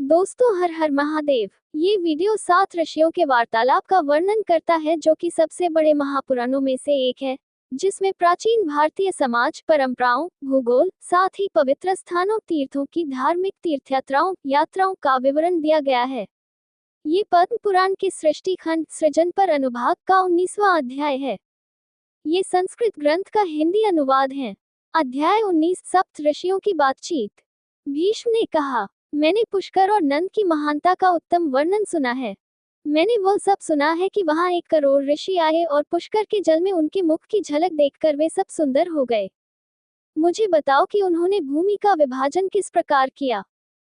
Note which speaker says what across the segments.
Speaker 1: दोस्तों, हर हर महादेव। ये वीडियो 7 ऋषियों के वार्तालाप का वर्णन करता है जो कि सबसे बड़े महापुराणों में से एक है, जिसमें प्राचीन भारतीय समाज, परंपराओं, भूगोल, साथ ही पवित्र स्थानों, तीर्थों की धार्मिक तीर्थयात्राओं यात्राओं का विवरण दिया गया है। ये पद्म पुराण के सृष्टि खंड सृजन पर अनुभाग का 19वां अध्याय है। ये संस्कृत ग्रंथ का हिंदी अनुवाद है। अध्याय 19, सप्त ऋषियों की बातचीत। भीष्म ने कहा, मैंने पुष्कर और नंद की महानता का उत्तम वर्णन सुना है। मैंने वो सब सुना है कि वहां 1 करोड़ ऋषि आए और पुष्कर के जल में उनके मुख की झलक देखकर वे सब सुंदर हो गए। मुझे बताओ कि उन्होंने भूमि का विभाजन किस प्रकार किया।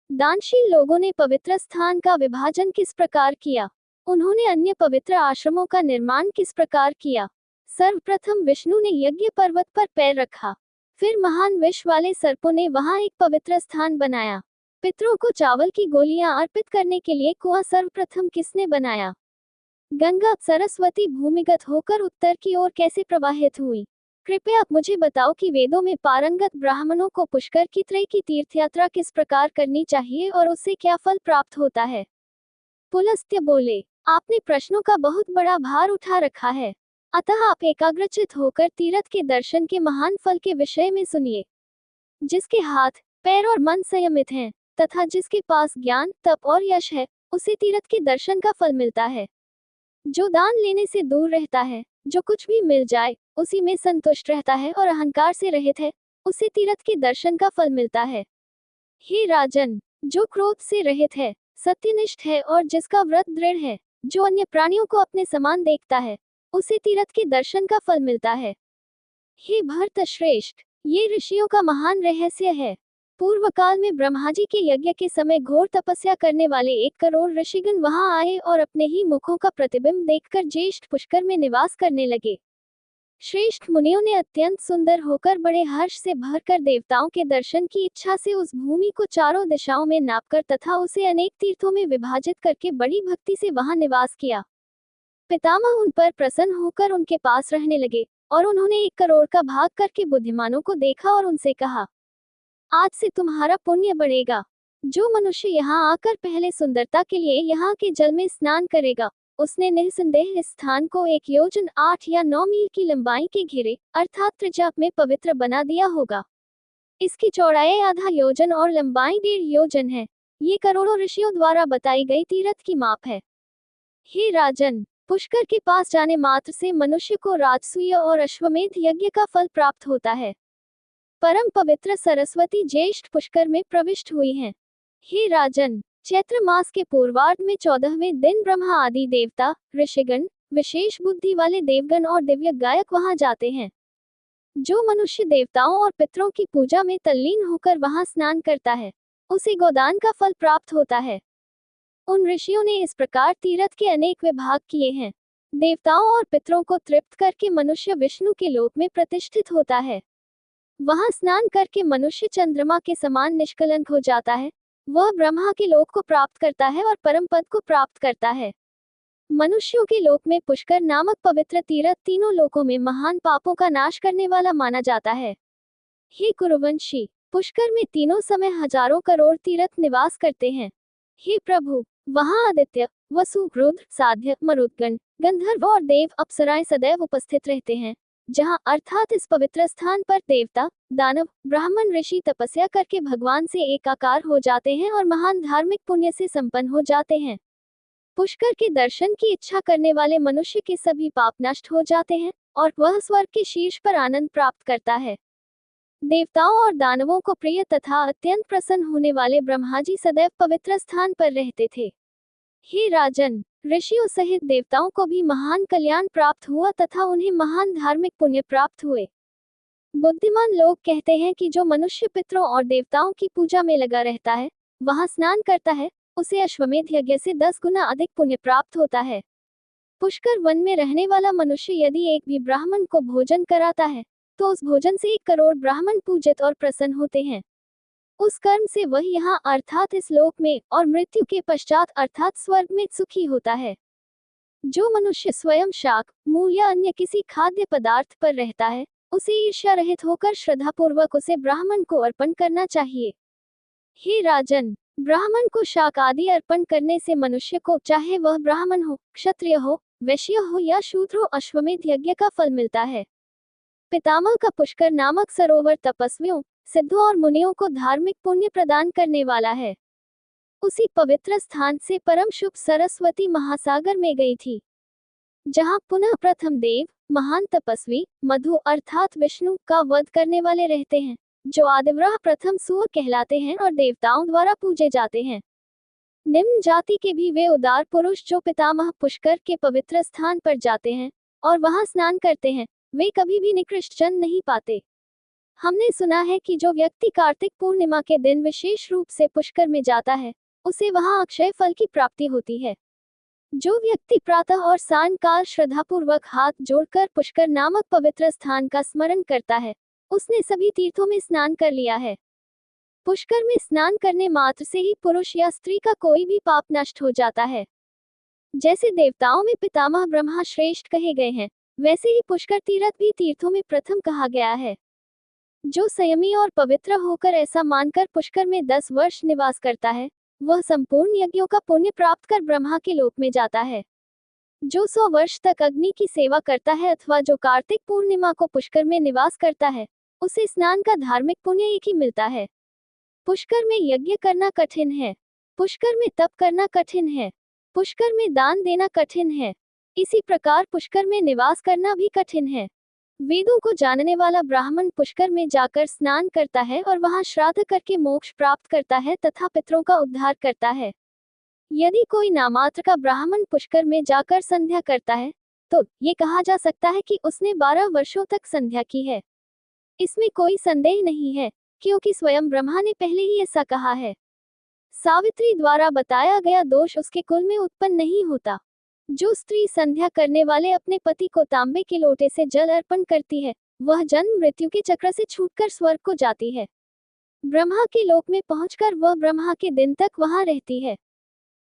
Speaker 1: दानशील लोगों ने पवित्र स्थान का विभाजन किस प्रकार किया। उन्होंने अन्य पवित्र आश्रमों का निर्माण किस प्रकार किया। सर्वप्रथम विष्णु ने यज्ञ पर्वत पर पैर रखा। फिर महान विष वाले सर्पों ने वहां एक पवित्र स्थान बनाया। पितरों को चावल की गोलियां अर्पित करने के लिए कुआं सर्वप्रथम किसने बनाया। गंगा सरस्वती भूमिगत होकर उत्तर की ओर कैसे प्रवाहित हुई। कृपया आप मुझे बताओ कि वेदों में पारंगत ब्राह्मणों को पुष्कर की त्रय की तीर्थयात्रा किस प्रकार करनी चाहिए और उससे क्या फल प्राप्त होता है। पुलस्त्य बोले, आपने प्रश्नों का बहुत बड़ा भार उठा रखा है, अतः आप एकाग्रचित होकर तीर्थ के दर्शन के महान फल के विषय में सुनिए। जिसके हाथ, पैर और मन संयमित हैं, तथा जिसके पास ज्ञान, तप और यश है, उसे तीर्थ के दर्शन का फल मिलता है। जो दान लेने से दूर रहता है, जो कुछ भी मिल जाए उसी में संतुष्ट रहता है और अहंकार से रहित है, उसे तीर्थ के दर्शन का फल मिलता है। हे राजन, जो क्रोध से रहित है, सत्यनिष्ठ है और जिसका व्रत दृढ़ है, जो अन्य प्राणियों को अपने समान देखता है, उसे तीर्थ के दर्शन का फल मिलता है। हे भरत श्रेष्ठ, ये ऋषियों का महान रहस्य है। पूर्व काल में ब्रह्मा जी के यज्ञ के समय घोर तपस्या करने वाले 1 करोड़ ऋषिगण वहां आए और अपने ही मुखों का प्रतिबिंब देखकर ज्येष्ठ पुष्कर में निवास करने लगे। श्रेष्ठ मुनियों ने अत्यंत सुंदर होकर बड़े हर्ष से भरकर देवताओं के दर्शन की इच्छा से उस भूमि को चारों दिशाओं में नापकर तथा उसे अनेक तीर्थों में विभाजित करके बड़ी भक्ति से वहां निवास किया। पितामह उन पर प्रसन्न होकर उनके पास रहने लगे और उन्होंने 1 करोड़ का भाग करके बुद्धिमानों को देखा और उनसे कहा, आज से तुम्हारा पुण्य बढ़ेगा। जो मनुष्य यहाँ आकर पहले सुंदरता के लिए यहाँ के जल में स्नान करेगा, उसने निस्संदेह इस स्थान को 1 योजन 8 या 9 मील की लंबाई के घेरे अर्थात त्रिज्या में पवित्र बना दिया होगा। इसकी चौड़ाई आधा योजन और लंबाई 1.5 योजन है। ये करोड़ों ऋषियों द्वारा बताई गई तीर्थ की माप है। हे राजन, पुष्कर के पास जाने मात्र से मनुष्य को राजसूय और अश्वमेध यज्ञ का फल प्राप्त होता है। परम पवित्र सरस्वती ज्येष्ठ पुष्कर में प्रविष्ट हुई हैं। हे राजन, चैत्र मास के पूर्वार्ध में 14वें दिन ब्रह्मा आदि देवता, ऋषिगण, विशेष बुद्धि वाले देवगण और दिव्य गायक वहां जाते हैं। जो मनुष्य देवताओं और पितरों की पूजा में तल्लीन होकर वहां स्नान करता है, उसे गोदान का फल प्राप्त होता है। उन ऋषियों ने इस प्रकार तीर्थ के अनेक विभाग किए हैं। देवताओं और पितरों को तृप्त करके मनुष्य विष्णु के लोक में प्रतिष्ठित होता है। वहां स्नान करके मनुष्य चंद्रमा के समान निष्कलंक हो जाता है। वह ब्रह्मा के लोक को प्राप्त करता है और परम पद को प्राप्त करता है। मनुष्यों के लोक में पुष्कर नामक पवित्र तीर्थ तीनों लोकों में महान पापों का नाश करने वाला माना जाता है। हे कुरुवंशी, पुष्कर में तीनों समय हजारों करोड़ तीर्थ निवास करते हैं। हे प्रभु, वहां आदित्य, वसु, रुद्र, साध्य, मरुदगण, गंधर्व और देव अप्सराएं सदैव उपस्थित रहते हैं। जहां अर्थात इस पवित्र स्थान पर देवता, दानव, ब्राह्मण, ऋषि तपस्या करके भगवान से एकाकार हो जाते हैं और महान धार्मिक पुण्य से संपन्न हो जाते हैं। पुष्कर के दर्शन की इच्छा करने वाले मनुष्य के सभी पाप नष्ट हो जाते हैं और वह स्वर्ग के शीर्ष पर आनंद प्राप्त करता है। देवताओं और दानवों को प्रिय तथा अत्यंत प्रसन्न होने वाले ब्रह्मा जी सदैव पवित्र स्थान पर रहते थे। हे राजन, ऋषियों सहित देवताओं को भी महान कल्याण प्राप्त हुआ तथा उन्हें महान धार्मिक पुण्य प्राप्त हुए। बुद्धिमान लोग कहते हैं कि जो मनुष्य पितरों और देवताओं की पूजा में लगा रहता है, वहां स्नान करता है, उसे अश्वमेध यज्ञ से 10 गुना अधिक पुण्य प्राप्त होता है। पुष्कर वन में रहने वाला मनुष्य यदि एक भी ब्राह्मण को भोजन कराता है, तो उस भोजन से 1 करोड़ ब्राह्मण पूजित और प्रसन्न होते हैं। उस कर्म से वह यहाँ अर्थात इस लोक में और मृत्यु के पश्चात अर्थात स्वर्ग में सुखी होता है। जो मनुष्य स्वयं शाक, मूल या अन्य किसी खाद्य पदार्थ पर रहता है, उसे ईर्ष्या रहित होकर श्रद्धापूर्वक उसे ब्राह्मण को अर्पण करना चाहिए। हे राजन, ब्राह्मण को शाक आदि अर्पण करने से मनुष्य को, चाहे वह ब्राह्मण हो, क्षत्रिय हो, वैश्य हो या शूद्र हो, अश्वमेध यज्ञ का फल मिलता है। पितामह का पुष्कर नामक सरोवर तपस्वियों, सिद्धों और मुनियों को धार्मिक पुण्य प्रदान करने वाला है। उसी पवित्र स्थान से परम शुभ सरस्वती महासागर में गई थी, जहां पुनः प्रथम देव, महान तपस्वी, मधु अर्थात विष्णु का वध करने वाले रहते हैं, जो आदिव्रह प्रथम सूर्य कहलाते हैं और देवताओं द्वारा पूजे जाते हैं। निम्न जाति के भी वे उदार पुरुष जो पितामह पुष्कर के पवित्र स्थान पर जाते हैं और वहां स्नान करते हैं, वे कभी भी निकृष्ट जन नहीं पाते। हमने सुना है कि जो व्यक्ति कार्तिक पूर्णिमा के दिन विशेष रूप से पुष्कर में जाता है, उसे वहां अक्षय फल की प्राप्ति होती है। जो व्यक्ति प्रातः और सायंकाल श्रद्धापूर्वक हाथ जोड़कर पुष्कर नामक पवित्र स्थान का स्मरण करता है, उसने सभी तीर्थों में स्नान कर लिया है। पुष्कर में स्नान करने मात्र से ही पुरुष या स्त्री का कोई भी पाप नष्ट हो जाता है। जैसे देवताओं में पितामह ब्रह्मा श्रेष्ठ कहे गए हैं, वैसे ही पुष्कर तीर्थ भी तीर्थों में प्रथम कहा गया है। जो संयमी और पवित्र होकर ऐसा मानकर पुष्कर में 10 वर्ष निवास करता है, वह संपूर्ण यज्ञों का पुण्य प्राप्त कर ब्रह्मा के लोक में जाता है। जो 100 वर्ष तक अग्नि की सेवा करता है अथवा जो कार्तिक पूर्णिमा को पुष्कर में निवास करता है, उसे स्नान का धार्मिक पुण्य एक ही मिलता है। पुष्कर में यज्ञ करना कठिन है, पुष्कर में तप करना कठिन है, पुष्कर में दान देना कठिन है, इसी प्रकार पुष्कर में निवास करना भी कठिन है। वेदों को जानने वाला ब्राह्मण पुष्कर में जाकर स्नान करता है और वहां श्राद्ध करके मोक्ष प्राप्त करता है तथा पितरों का उद्धार करता है। यदि कोई नामात्र का ब्राह्मण पुष्कर में जाकर संध्या करता है, तो ये कहा जा सकता है कि उसने 12 वर्षों तक संध्या की है। इसमें कोई संदेह नहीं है, क्योंकि स्वयं ब्रह्मा ने पहले ही ऐसा कहा है। सावित्री द्वारा बताया गया दोष उसके कुल में उत्पन्न नहीं होता। जो स्त्री संध्या करने वाले अपने पति को तांबे के लोटे से जल अर्पण करती है, वह जन्म मृत्यु के चक्र से छूटकर स्वर्ग को जाती है। ब्रह्मा के लोक में पहुंचकर वह ब्रह्मा के दिन तक वहां रहती है।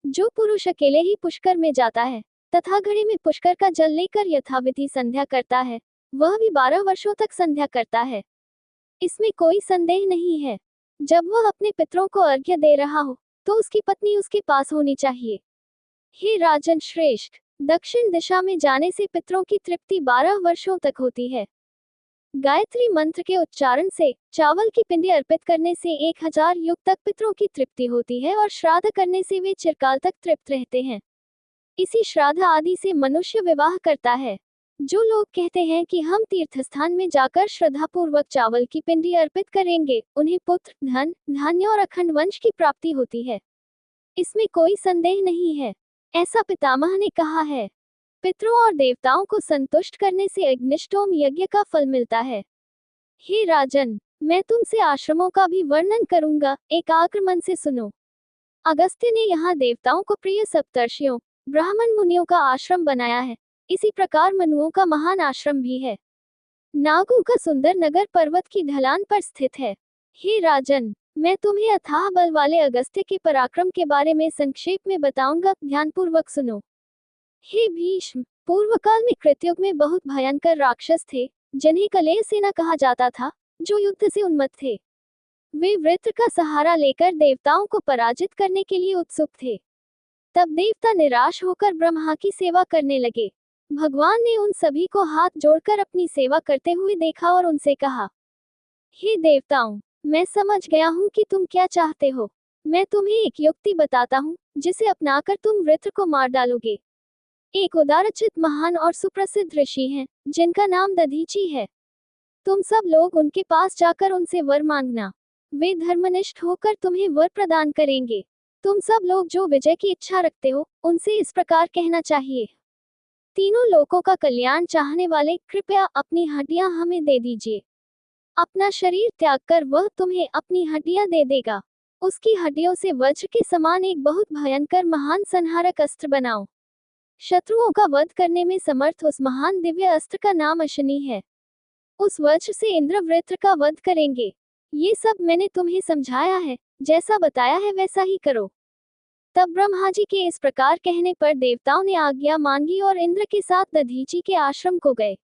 Speaker 1: जो पुरुष अकेले ही पुष्कर में जाता है तथा घड़े में पुष्कर का जल लेकर यथाविधि संध्या करता है, वह भी 12 वर्षों तक संध्या करता है। इसमें कोई संदेह नहीं है। जब वह अपने पितरों को अर्घ्य दे रहा हो, तो उसकी पत्नी उसके पास होनी चाहिए। हे राजन श्रेष्ठ, दक्षिण दिशा में जाने से पितरों की तृप्ति 12 वर्षों तक होती है। गायत्री मंत्र के उच्चारण से, चावल की पिंडी अर्पित करने से 1000 युग तक पितरों की तृप्ति होती है और श्राद्ध करने से वे चिरकाल तक तृप्त रहते हैं। इसी श्राद्ध आदि से मनुष्य विवाह करता है। जो लोग कहते हैं कि हम तीर्थस्थान में जाकर श्रद्धापूर्वक चावल की पिंडी अर्पित करेंगे, उन्हें पुत्र, धन, धान्य और अखंड वंश की प्राप्ति होती है। इसमें कोई संदेह नहीं है, ऐसा पितामह ने कहा है। पितरों और देवताओं को संतुष्ट करने से अग्निष्टोम यज्ञ का फल मिलता है। हे राजन, मैं तुमसे आश्रमों का भी वर्णन करूंगा, एकाग्र मन से सुनो। अगस्त्य ने यहाँ देवताओं को प्रिय सप्तर्षियों, ब्राह्मण मुनियों का आश्रम बनाया है। इसी प्रकार मनुओं का महान आश्रम भी है। नागों का सुंदर नगर पर्वत की ढलान पर स्थित है। हे राजन, मैं तुम्हें अथाह बल वाले अगस्त्य के पराक्रम के बारे में संक्षेप में बताऊंगा, ध्यानपूर्वक सुनो। हे भीष्म, पूर्व काल में कृतयुग में बहुत भयंकर राक्षस थे, जिन्हें कलेह सेना कहा जाता था, जो युद्ध से उन्मत्त थे। वे वृत्र का सहारा लेकर देवताओं को पराजित करने के लिए उत्सुक थे। तब देवता निराश होकर ब्रह्मा की सेवा करने लगे। भगवान ने उन सभी को हाथ जोड़कर अपनी सेवा करते हुए देखा और उनसे कहा, हे देवताओं, मैं समझ गया हूँ कि तुम क्या चाहते हो। मैं तुम्हें एक युक्ति बताता हूँ, जिसे अपनाकर तुम वृत्र को मार डालोगे। एक उदारचित महान और सुप्रसिद्ध ऋषि हैं, जिनका नाम दधीची है। तुम सब लोग उनके पास जाकर उनसे वर मांगना। वे धर्मनिष्ठ होकर तुम्हें वर प्रदान करेंगे। तुम सब लोग जो विजय की इच्छा रखते हो, उनसे इस प्रकार कहना चाहिए, तीनों लोकों का कल्याण चाहने वाले, कृपया अपनी हड्डियां हमें दे दीजिए। अपना शरीर त्याग कर वह तुम्हें अपनी हड्डियां दे देगा। उसकी हड्डियों से वज्र के समान एक बहुत भयंकर महान संहारक अस्त्र बनाओ। शत्रुओं का वध करने में समर्थ उस महान दिव्य अस्त्र का नाम अशनी है। उस वज्र से इंद्र वृत्र का वध करेंगे। ये सब मैंने तुम्हें समझाया है, जैसा बताया है वैसा ही करो। तब ब्रह्मा जी के इस प्रकार कहने पर देवताओं ने आज्ञा मांगी और इंद्र के साथ दधीची के आश्रम को गए।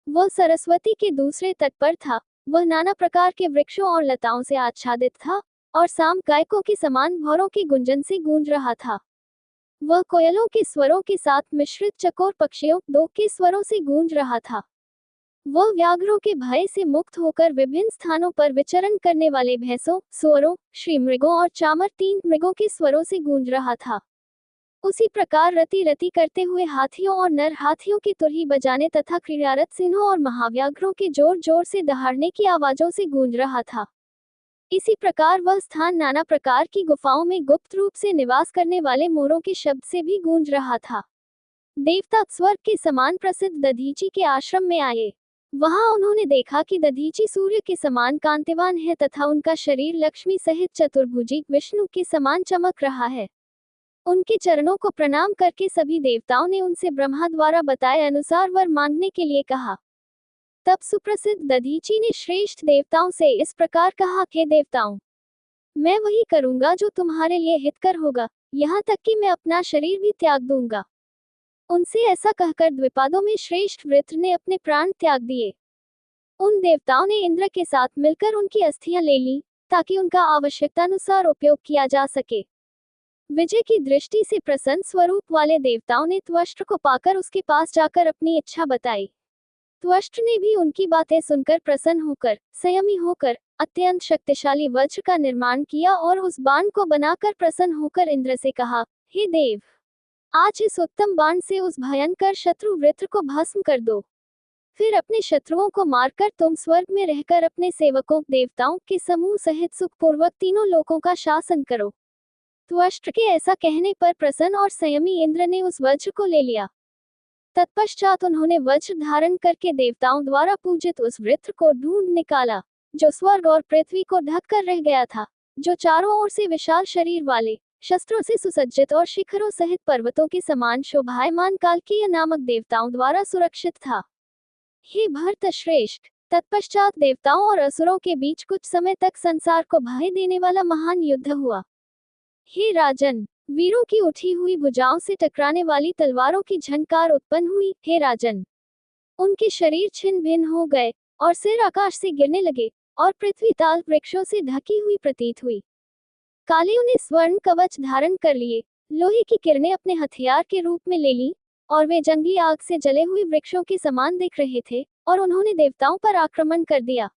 Speaker 1: वह सरस्वती के दूसरे तट पर था। वह नाना प्रकार के वृक्षों और लताओं से आच्छादित था और साम गायकों के समान भौरों के गुंजन से गूंज रहा था। वह कोयलों के स्वरों के साथ मिश्रित चकोर पक्षियों दो के स्वरों से गूंज रहा था। वह व्याघ्रों के भय से मुक्त होकर विभिन्न स्थानों पर विचरण करने वाले भैंसों, सुअरों, श्रीमृगों और चामर तीन मृगों के स्वरों से गूंज रहा था। उसी प्रकार रति रति करते हुए हाथियों और नर हाथियों की तुरही बजाने तथा क्रीड़ारत सिंहों और महाव्याघ्रों के जोर जोर से दहाड़ने की आवाजों से गूंज रहा था। इसी प्रकार वह स्थान नाना प्रकार की गुफाओं में गुप्त रूप से निवास करने वाले मोरों के शब्द से भी गूंज रहा था। देवता स्वर्ग के समान प्रसिद्ध दधीची के आश्रम में आए। वहां उन्होंने देखा कि दधीची सूर्य के समान कांतिवान है तथा उनका शरीर लक्ष्मी सहित चतुर्भुजी विष्णु के समान चमक रहा है। उनके चरणों को प्रणाम करके सभी देवताओं ने उनसे ब्रह्मा द्वारा बताए अनुसार वर मांगने के लिए कहा। तब सुप्रसिद्ध दधीची ने श्रेष्ठ देवताओं से इस प्रकार कहा, हे देवताओं, मैं वही करूंगा जो तुम्हारे लिए हितकर होगा, यहाँ तक कि मैं अपना शरीर भी त्याग दूंगा। उनसे ऐसा कहकर द्विपादों में श्रेष्ठ वृत्र ने अपने प्राण त्याग दिए। उन देवताओं ने इंद्र के साथ मिलकर उनकी अस्थियां ले ली ताकि उनका आवश्यकतानुसार उपयोग किया जा सके। विजय की दृष्टि से प्रसन्न स्वरूप वाले देवताओं ने त्वष्ट्र को पाकर उसके पास जाकर अपनी इच्छा बताई। त्वष्ट्र ने भी उनकी बातें सुनकर प्रसन्न होकर संयमी होकर अत्यंत शक्तिशाली वज्र का निर्माण किया और उस बाण को बनाकर प्रसन्न होकर इंद्र से कहा, हे देव, आज इस उत्तम बाण से उस भयंकर शत्रु वृत्र को भस्म कर दो। फिर अपने शत्रुओं को मारकर तुम स्वर्ग में रहकर अपने सेवकों देवताओं के समूह सहित सुखपूर्वक तीनों लोकों का शासन करो। त्वष्ट्र के ऐसा कहने पर प्रसन्न और संयमी इंद्र ने उस वज्र को ले लिया। तत्पश्चात उन्होंने वज्र धारण करके देवताओं द्वारा पूजित उस वृत्र को ढूंढ निकाला जो स्वर्ग और पृथ्वी को ढक कर रह गया था, जो चारों ओर से विशाल शरीर वाले, शस्त्रों से सुसज्जित और शिखरों सहित पर्वतों के समान शोभायमान कालकीय नामक देवताओं द्वारा सुरक्षित था। हे भरत श्रेष्ठ, तत्पश्चात देवताओं और असुरों के बीच कुछ समय तक संसार को भय देने वाला महान युद्ध हुआ। हे राजन, वीरों की उठी हुई भुजाओं से टकराने वाली तलवारों की झनकार उत्पन्न हुई। हे राजन, उनके शरीर छिन्न भिन्न हो गए और सिर आकाश से गिरने लगे और पृथ्वी ताल वृक्षों से ढकी हुई प्रतीत हुई। कालियों ने स्वर्ण कवच धारण कर लिए, लोहे की किरणें अपने हथियार के रूप में ले ली और वे जंगली आग से जले हुए वृक्षों के समान दिख रहे थे और उन्होंने देवताओं पर आक्रमण कर दिया।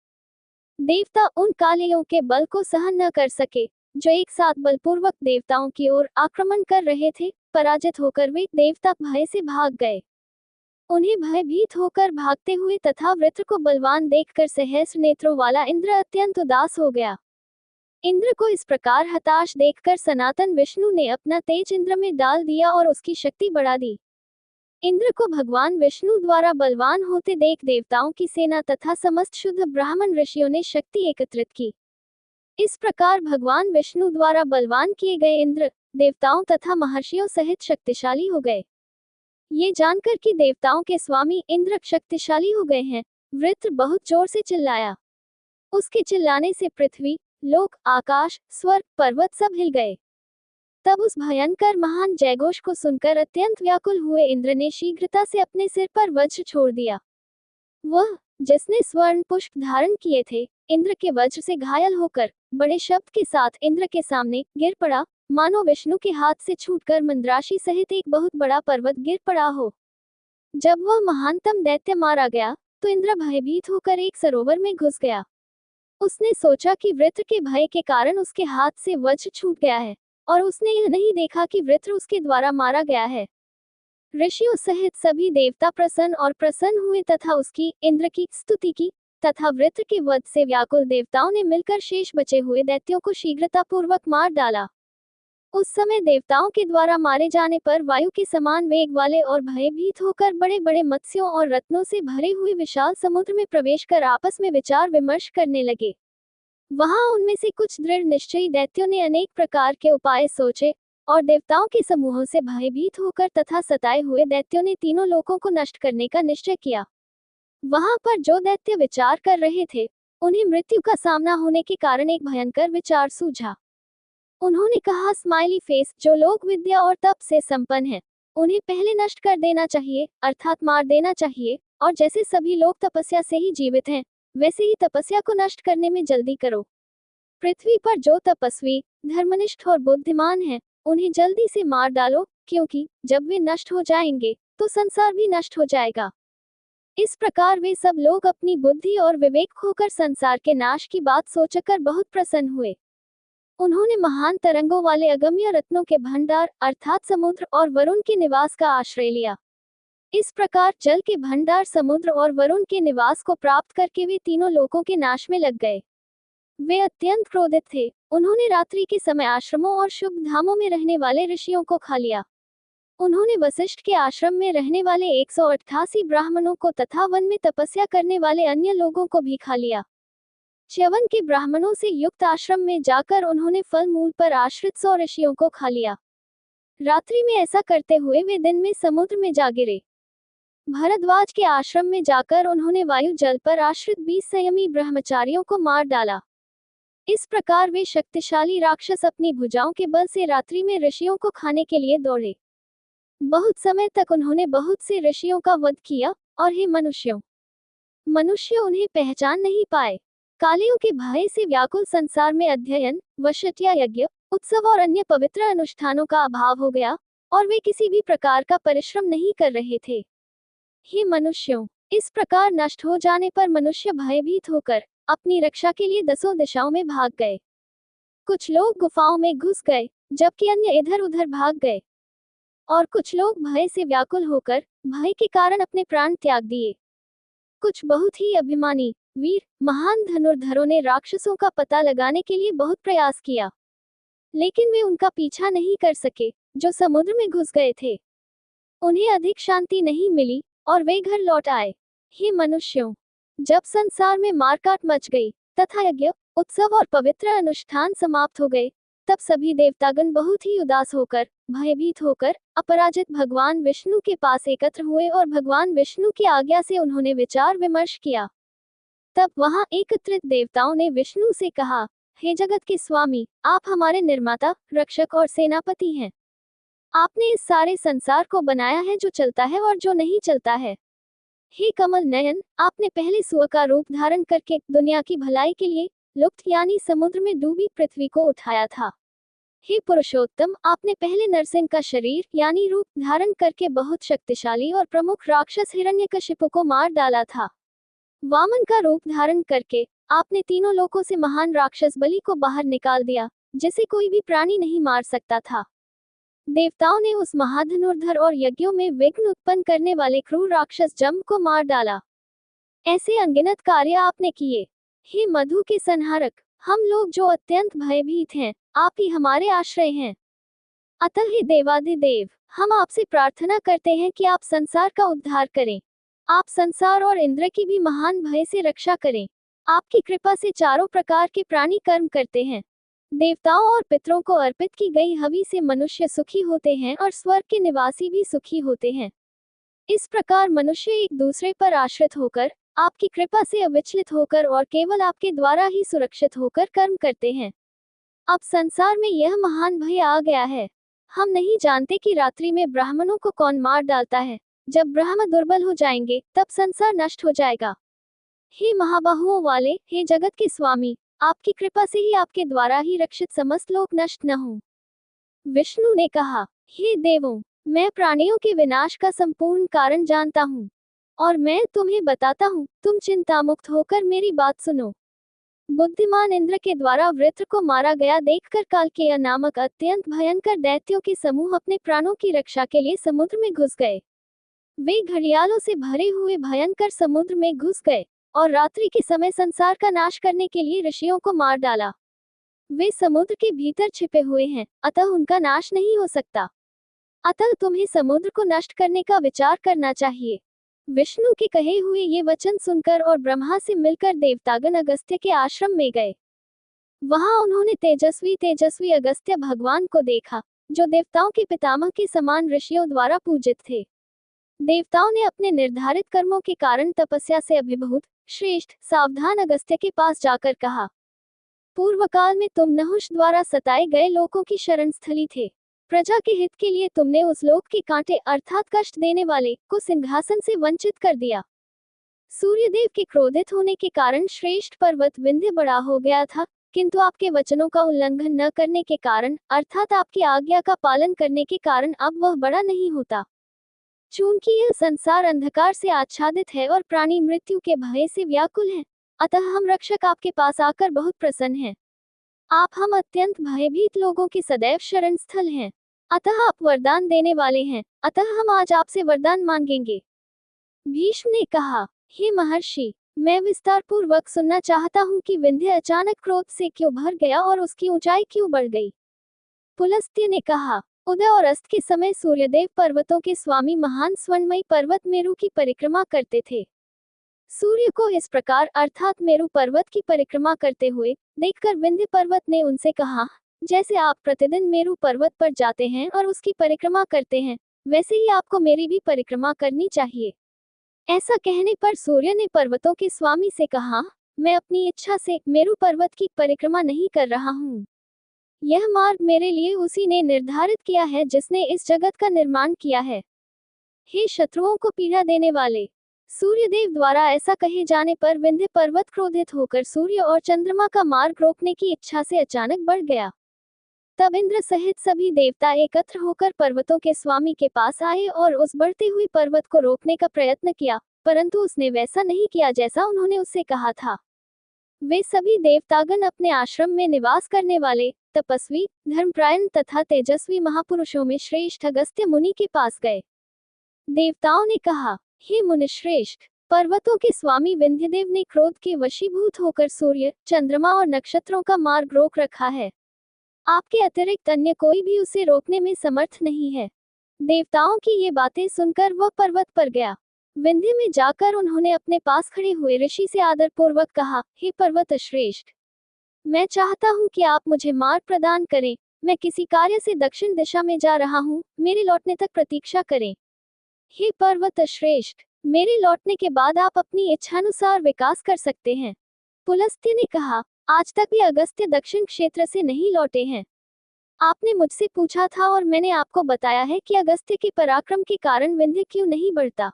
Speaker 1: देवता उन कालियों के बल को सहन न कर सके जो एक साथ बलपूर्वक देवताओं की ओर आक्रमण कर रहे थे। पराजित होकर वे देवता भय से भाग गए। उन्हें भयभीत होकर भागते हुए तथा वृत्र को बलवान देखकर सहस्र नेत्रों वाला इंद्र अत्यंत उदास हो गया। इंद्र को इस प्रकार हताश देखकर सनातन विष्णु ने अपना तेज इंद्र में डाल दिया और उसकी शक्ति बढ़ा दी। इंद्र को भगवान विष्णु द्वारा बलवान होते देख देवताओं की सेना तथा समस्त शुद्ध ब्राह्मण ऋषियों ने शक्ति एकत्रित की। इस प्रकार भगवान विष्णु द्वारा बलवान किए गए इंद्र देवताओं तथा महर्षियों सहित शक्तिशाली हो गए। ये जानकर कि देवताओं के स्वामी इंद्र शक्तिशाली हो गए हैं, वृत्र बहुत जोर से चिल्लाया। उसके चिल्लाने से पृथ्वी, लोक, आकाश, स्वर्ग, पर्वत सब हिल गए। तब उस भयंकर महान जयघोष को सुनकर अत्यंत व्याकुल हुए इंद्र ने शीघ्रता से अपने सिर पर वज्र छोड़ दिया। वह, जिसने स्वर्ण पुष्प धारण किए थे, इंद्र के वज्र से घायल होकर बड़े शब्द के साथ इंद्र के सामने गिर पड़ा, मानो विष्णु के हाथ से छूटकर मंद्राशी सहित एक बहुत बड़ा पर्वत गिर पड़ा हो। जब वह महानतम दैत्य मारा गया तो इंद्र भयभीत होकर एक सरोवर में घुस गया। उसने सोचा कि वृत्र के भय के कारण उसके हाथ से वज्र छूट गया है और उसने यह नहीं देखा कि वृत्र उसके द्वारा मारा गया है। ऋषियों सहित सभी देवता प्रसन्न हुए तथा उसकी, इंद्र की स्तुति की तथा वृत्र के वध से व्याकुल देवताओं ने मिलकर शेष बचे हुए दैत्यों को शीघ्रता पूर्वक मार डाला। उस समय देवताओं के द्वारा मारे जाने पर वायु के समान वेग वाले और भयभीत होकर बड़े बड़े मत्स्यों और रत्नों से भरे हुए विशाल समुद्र में प्रवेश कर आपस में विचार विमर्श करने लगे। वहां उनमें से कुछ दृढ़ निश्चयी दैत्यों ने अनेक प्रकार के उपाय सोचे और देवताओं के समूहों से भयभीत होकर तथा सताए हुए दैत्यों ने तीनों लोकों को नष्ट करने का निश्चय किया। वहां पर जो दैत्य विचार कर रहे थे, उन्हें मृत्यु का सामना होने के कारण एक भयंकर विचार सूझा। उन्होंने कहा, स्माइली फेस, जो लोग विद्या और तप से संपन्न हैं, उन्हें पहले नष्ट कर देना चाहिए, अर्थात मार देना चाहिए, और जैसे सभी लोग तपस्या से ही जीवित हैं, वैसे ही तपस्या को नष्ट करने में जल्दी करो। पृथ्वी पर जो तपस्वी, धर्मनिष्ठ और बुद्धिमान हैं, उन्हें जल्दी से मार डालो, क्योंकि जब वे नष्ट हो जाएंगे तो संसार भी नष्ट हो जाएगा। इस प्रकार वे सब लोग अपनी बुद्धि और विवेक खोकर संसार के नाश की बात सोचकर बहुत प्रसन्न हुए। उन्होंने महान तरंगों वाले अगम्य रत्नों के भंडार अर्थात समुद्र और वरुण के निवास का आश्रय लिया। इस प्रकार जल के भंडार समुद्र और वरुण के निवास को प्राप्त करके वे तीनों लोकों के नाश में लग गए। वे अत्यंत क्रोधित थे। उन्होंने रात्रि के समय आश्रमों और शुभ धामों में रहने वाले ऋषियों को खा लिया। उन्होंने वशिष्ठ के आश्रम में रहने वाले 188 ब्राह्मणों को तथा वन में तपस्या करने वाले अन्य लोगों को भी खा लिया। च्यवन के ब्राह्मणों से युक्त आश्रम में जाकर उन्होंने फल मूल पर आश्रित 100 ऋषियों को खा लिया। रात्रि में ऐसा करते हुए वे दिन में समुद्र में जा गिरे। भरद्वाज के आश्रम में जाकर उन्होंने वायु जल पर आश्रित 20 संयमी ब्रह्मचारियों को मार डाला। इस प्रकार वे शक्तिशाली राक्षस अपनी भुजाओं के बल से रात्रि में ऋषियों को खाने के लिए दौड़े। बहुत समय तक उन्होंने बहुत से ऋषियों का वध किया, और हे मनुष्य उन्हें पहचान नहीं पाए। कालियों के भय से व्याकुल संसार में अध्ययन, वशट्या यज्ञ, उत्सव और अन्य पवित्र अनुष्ठानों का अभाव हो गया, और वे किसी भी प्रकार का परिश्रम नहीं कर रहे थे। हे मनुष्यों, इस प्रकार नष्ट हो जाने पर मनुष्य भयभीत होकर अपनी रक्षा के लिए 10 दिशाओं में भाग गए। कुछ लोग गुफाओं में घुस गए, जबकि अन्य इधर उधर भाग गए, और कुछ लोग भय से व्याकुल होकर भय के कारण अपने प्राण त्याग दिए। कुछ बहुत ही अभिमानी वीर महान धनुर्धरों ने राक्षसों का पता लगाने के लिए बहुत प्रयास किया, लेकिन वे उनका पीछा नहीं कर सके, जो समुद्र में घुस गए थे। उन्हें अधिक शांति नहीं मिली और वे घर लौट आए। हे मनुष्यों, जब संसार में मारकाट मच गई तथा यज्ञ, उत्सव और पवित्र अनुष्ठान समाप्त हो गए, तब सभी देवतागण बहुत ही उदास होकर, भयभीत होकर अपराजित भगवान विष्णु के पास एकत्र हुए और भगवान विष्णु की आज्ञा से उन्होंने विचार विमर्श किया। तब वहां एकत्रित देवताओं ने विष्णु से कहा, हे जगत के स्वामी, आप हमारे निर्माता, रक्षक और सेनापति हैं। आपने इस सारे संसार को बनाया है, जो चलता है और जो नहीं चलता है। हे कमल नयन, आपने पहले सूअर का रूप धारण करके दुनिया की भलाई के लिए लुप्त यानी समुद्र में डूबी पृथ्वी को उठाया था। हे पुरुषोत्तम, आपने पहले नरसिंह का शरीर यानी रूप धारण करके बहुत शक्तिशाली और प्रमुख राक्षस हिरण्यकशिपु को मार डाला था। वामन का रूप धारण करके आपने तीनों लोकों से महान राक्षस बलि को बाहर निकाल दिया, जिसे कोई भी प्राणी नहीं मार सकता था। देवताओं ने उस महाधनुर्धर और यज्ञों में विघ्न उत्पन्न करने वाले क्रूर राक्षस जम्ब को मार डाला। ऐसे अनगिनत कार्य आपने किए। हे मधु के संहारक, हम लोग जो अत्यंत भयभीत हैं, आप ही हमारे आश्रय हैं। अतः हे देवाधिदेव, हम आपसे प्रार्थना करते हैं कि आप संसार का उद्धार करें। आप संसार और इंद्र की भी महान भय से रक्षा करें। आपकी कृपा से चारों प्रकार के प्राणी कर्म करते हैं। देवताओं और पितरों को अर्पित की गई हवि से मनुष्य सुखी होते हैं और स्वर्ग के निवासी भी सुखी होते हैं। इस प्रकार मनुष्य एक दूसरे पर आश्रित होकर, आपकी कृपा से अविचलित होकर और केवल आपके द्वारा ही सुरक्षित होकर कर्म करते हैं। अब संसार में यह महान भय आ गया है। हम नहीं जानते कि रात्रि में ब्राह्मणों को कौन मार डालता है। जब ब्राह्मण दुर्बल हो जाएंगे, तब संसार नष्ट हो जाएगा। हे महाबाहुओं वाले, हे जगत के स्वामी, आपकी कृपा से ही आपके द्वारा ही रक्षित समस्त लोग नष्ट न हों। विष्णु ने कहा, हे देवों, मैं प्राणियों के विनाश का संपूर्ण कारण जानता हूँ, और मैं तुम्हें बताता हूँ, तुम चिंता मुक्त होकर मेरी बात सुनो। बुद्धिमान इंद्र के द्वारा वृत्र को मारा गया देखकर कालकेय नामक अत्यंत भयंकर दैत्यों के समूह अपने प्राणों की रक्षा के लिए समुद्र में घुस गए। वे घड़ियालों से भरे हुए भयंकर समुद्र में घुस गए और रात्रि के समय संसार का नाश करने के लिए ऋषियों को मार डाला। वे समुद्र के भीतर छिपे हुए हैं, अतः उनका नाश नहीं हो सकता। अतः तुम्हें समुद्र को नष्ट करने का विचार करना चाहिए। विष्णु के कहे हुए ये वचन सुनकर और ब्रह्मा से मिलकर देवतागण अगस्त्य के आश्रम में गए। वहां उन्होंने तेजस्वी अगस्त्य भगवान को देखा, जो देवताओं के पितामह के समान ऋषियों द्वारा पूजित थे। देवताओं ने अपने निर्धारित कर्मों के कारण तपस्या से अभिभूत श्रेष्ठ सावधान अगस्त्य के पास जाकर कहा, पूर्व काल में तुम नहुष द्वारा सताए गए लोगों की शरण स्थली थे। प्रजा के हित के लिए तुमने उस लोक के कांटे अर्थात कष्ट देने वाले को सिंहासन से वंचित कर दिया। सूर्यदेव के क्रोधित होने के कारण श्रेष्ठ पर्वत विंध्य बड़ा हो गया था, किंतु आपके वचनों का उल्लंघन न करने के कारण, अर्थात आपकी आज्ञा का पालन करने के कारण अब वह बड़ा नहीं होता। चूंकि यह संसार अंधकार से आच्छादित है और प्राणी मृत्यु के भय से व्याकुल है, अतः हम रक्षक आपके पास आकर बहुत प्रसन्न हैं। आप हम अत्यंत भयभीत लोगों के सदैव शरण स्थल हैं। अतः आप वरदान देने वाले हैं, अतः हम आज आपसे वरदान मांगेंगे। भीष्म ने कहा, हे महर्षि, मैं विस्तार पूर्वक सुनना चाहता हूँ कि विंध्य अचानक क्रोध से क्यों भर गया और उसकी ऊंचाई क्यों बढ़ गई। पुलस्त्य ने कहा, उदय और अस्त के समय सूर्यदेव पर्वतों के स्वामी महान स्वर्णमयी पर्वत मेरु की परिक्रमा करते थे। सूर्य को इस प्रकार अर्थात मेरु पर्वत की परिक्रमा करते हुए देखकर विंध्य पर्वत ने उनसे कहा, जैसे आप प्रतिदिन मेरु पर्वत पर जाते हैं और उसकी परिक्रमा करते हैं, वैसे ही आपको मेरी भी परिक्रमा करनी चाहिए। ऐसा कहने पर सूर्य ने पर्वतों के स्वामी से कहा, मैं अपनी इच्छा से मेरु पर्वत की परिक्रमा नहीं कर रहा हूँ। यह मार्ग मेरे लिए उसी ने निर्धारित किया है जिसने इस जगत का निर्माण किया है। हे शत्रुओं को पीड़ा देने वाले, सूर्यदेव द्वारा ऐसा कहे जाने पर विंध्य पर्वत क्रोधित होकर सूर्य और चंद्रमा का मार्ग रोकने की इच्छा से अचानक बढ़ गया। तब इंद्र सहित सभी देवता एकत्र होकर पर्वतों के स्वामी के पास आए और उस बढ़ते हुए पर्वत को रोकने का प्रयत्न किया, परंतु उसने वैसा नहीं किया जैसा उन्होंने उससे कहा था। वे सभी देवतागण अपने आश्रम में निवास करने वाले तपस्वी, धर्मपरायण तथा तेजस्वी महापुरुषों में श्रेष्ठ अगस्त्य मुनि के पास गए। देवताओं ने कहा, हे मुनिश्रेष्ठ, पर्वतों के स्वामी विंध्यदेव ने क्रोध के वशीभूत होकर सूर्य, चंद्रमा और नक्षत्रों का मार्ग रोक रखा है। आपके अतिरिक्त अन्य कोई भी उसे रोकने में समर्थ नहीं है। देवताओं की ये बातें सुनकर वह पर्वत पर गया। विंध्य में जाकर उन्होंने अपने पास खड़े हुए ऋषि से आदर पूर्वक कहा, हे पर्वत श्रेष्ठ, मैं चाहता हूँ कि आप मुझे मार्ग प्रदान करें। मैं किसी कार्य से दक्षिण दिशा में जा रहा हूँ, मेरे लौटने तक प्रतीक्षा करें। हे पर्वत श्रेष्ठ, मेरे लौटने के बाद आप अपनी इच्छानुसार विकास कर सकते हैं। पुलस्त्य ने कहा, आज तक भी अगस्त्य दक्षिण क्षेत्र से नहीं लौटे हैं। आपने मुझसे पूछा था और मैंने आपको बताया है कि अगस्त्य के पराक्रम के कारण विंध्य क्यों नहीं बढ़ता।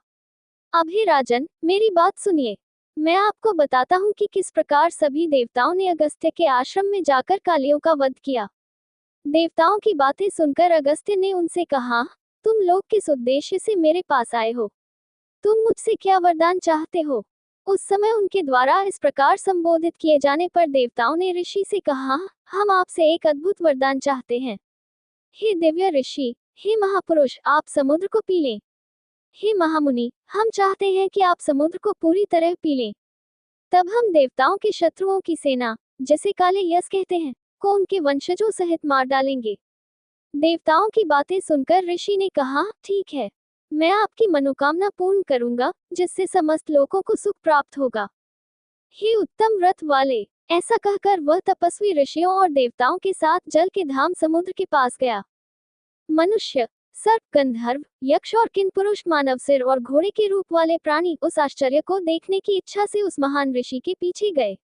Speaker 1: अब हे राजन, मेरी बात सुनिए। मैं आपको बताता हूँ कि किस प्रकार सभी देवताओं ने अगस्त्य के आश्रम में जाकर कालियों का वध किया। देवताओं की बातें सुनकर अगस्त्य ने उनसे कहा, तुम लोग किस उद्देश्य से मेरे पास आए हो? तुम मुझसे क्या वरदान चाहते हो? उस समय उनके द्वारा इस प्रकार संबोधित किए जाने पर देवताओं ने ऋषि से कहा, हम आपसे एक अद्भुत वरदान चाहते हैं। हे दिव्य ऋषि, हे महापुरुष, आप समुद्र को पी लें। हे महामुनि, हम चाहते हैं कि आप समुद्र को पूरी तरह पी लें। तब हम देवताओं के शत्रुओं की सेना, जिसे काले यस कहते हैं, को उनके वंशजों सहित मार डालेंगे। देवताओं की बातें सुनकर ऋषि ने कहा, ठीक है, मैं आपकी मनोकामना पूर्ण करूंगा, जिससे समस्त लोगों को सुख प्राप्त होगा। हे उत्तम व्रत वाले, ऐसा कहकर वह तपस्वी ऋषियों और देवताओं के साथ जल के धाम समुद्र के पास गया। मनुष्य, सर्प, गंधर्व, यक्ष और किन्पुरुष मानव सिर और घोड़े के रूप वाले प्राणी उस आश्चर्य को देखने की इच्छा से उस महान ऋषि के पीछे गए।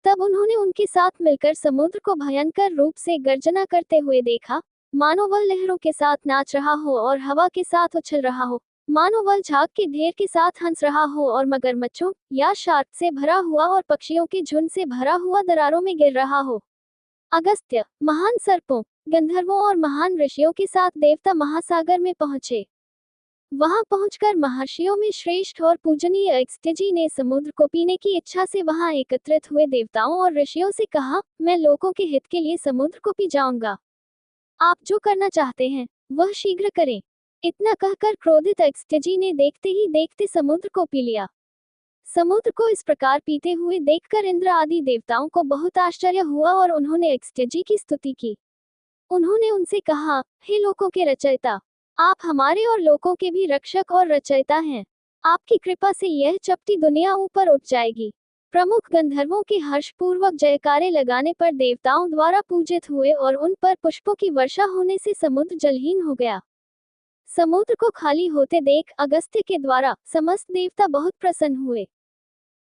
Speaker 1: तब उन्होंने उनके साथ मिलकर समुद्र को भयंकर रूप से गर्जना करते हुए देखा, मानो वह लहरों के साथ नाच रहा हो और हवा के साथ उछल रहा हो, मानो वह झाग के ढेर के साथ हंस रहा हो और मगरमच्छों या शार्क से भरा हुआ और पक्षियों के झुंड से भरा हुआ दरारों में गिर रहा हो। अगस्त्य महान सर्पों, गंधर्वों और महान ऋषियों के साथ देवता महासागर में पहुंचे। वहां पहुंचकर महर्षियों में श्रेष्ठ और पूजनीय अगस्त्य जी ने समुद्र को पीने की इच्छा से वहां एकत्रित हुए देवताओं और ऋषियों से कहा, मैं लोगों के हित के लिए समुद्र को पी जाऊंगा। आप जो करना चाहते हैं वह शीघ्र करें। इतना कहकर क्रोधित अगस्त्य जी ने देखते ही देखते समुद्र को पी लिया। समुद्र को इस प्रकार पीते हुए देखकर इंद्र आदि देवताओं को बहुत आश्चर्य हुआ और उन्होंने अगस्त्य जी की स्तुति की। उन्होंने उनसे कहा, हे लोकों के रचयिता, आप हमारे और लोकों के भी रक्षक और रचयिता हैं। आपकी कृपा से यह चपटी दुनिया ऊपर उठ जाएगी। प्रमुख गंधर्वों के हर्षपूर्वक जयकारे लगाने पर देवताओं द्वारा पूजित हुए और उन पर पुष्पों की वर्षा होने से समुद्र जलहीन हो गया। समुद्र को खाली होते देख अगस्त्य के द्वारा समस्त देवता बहुत प्रसन्न हुए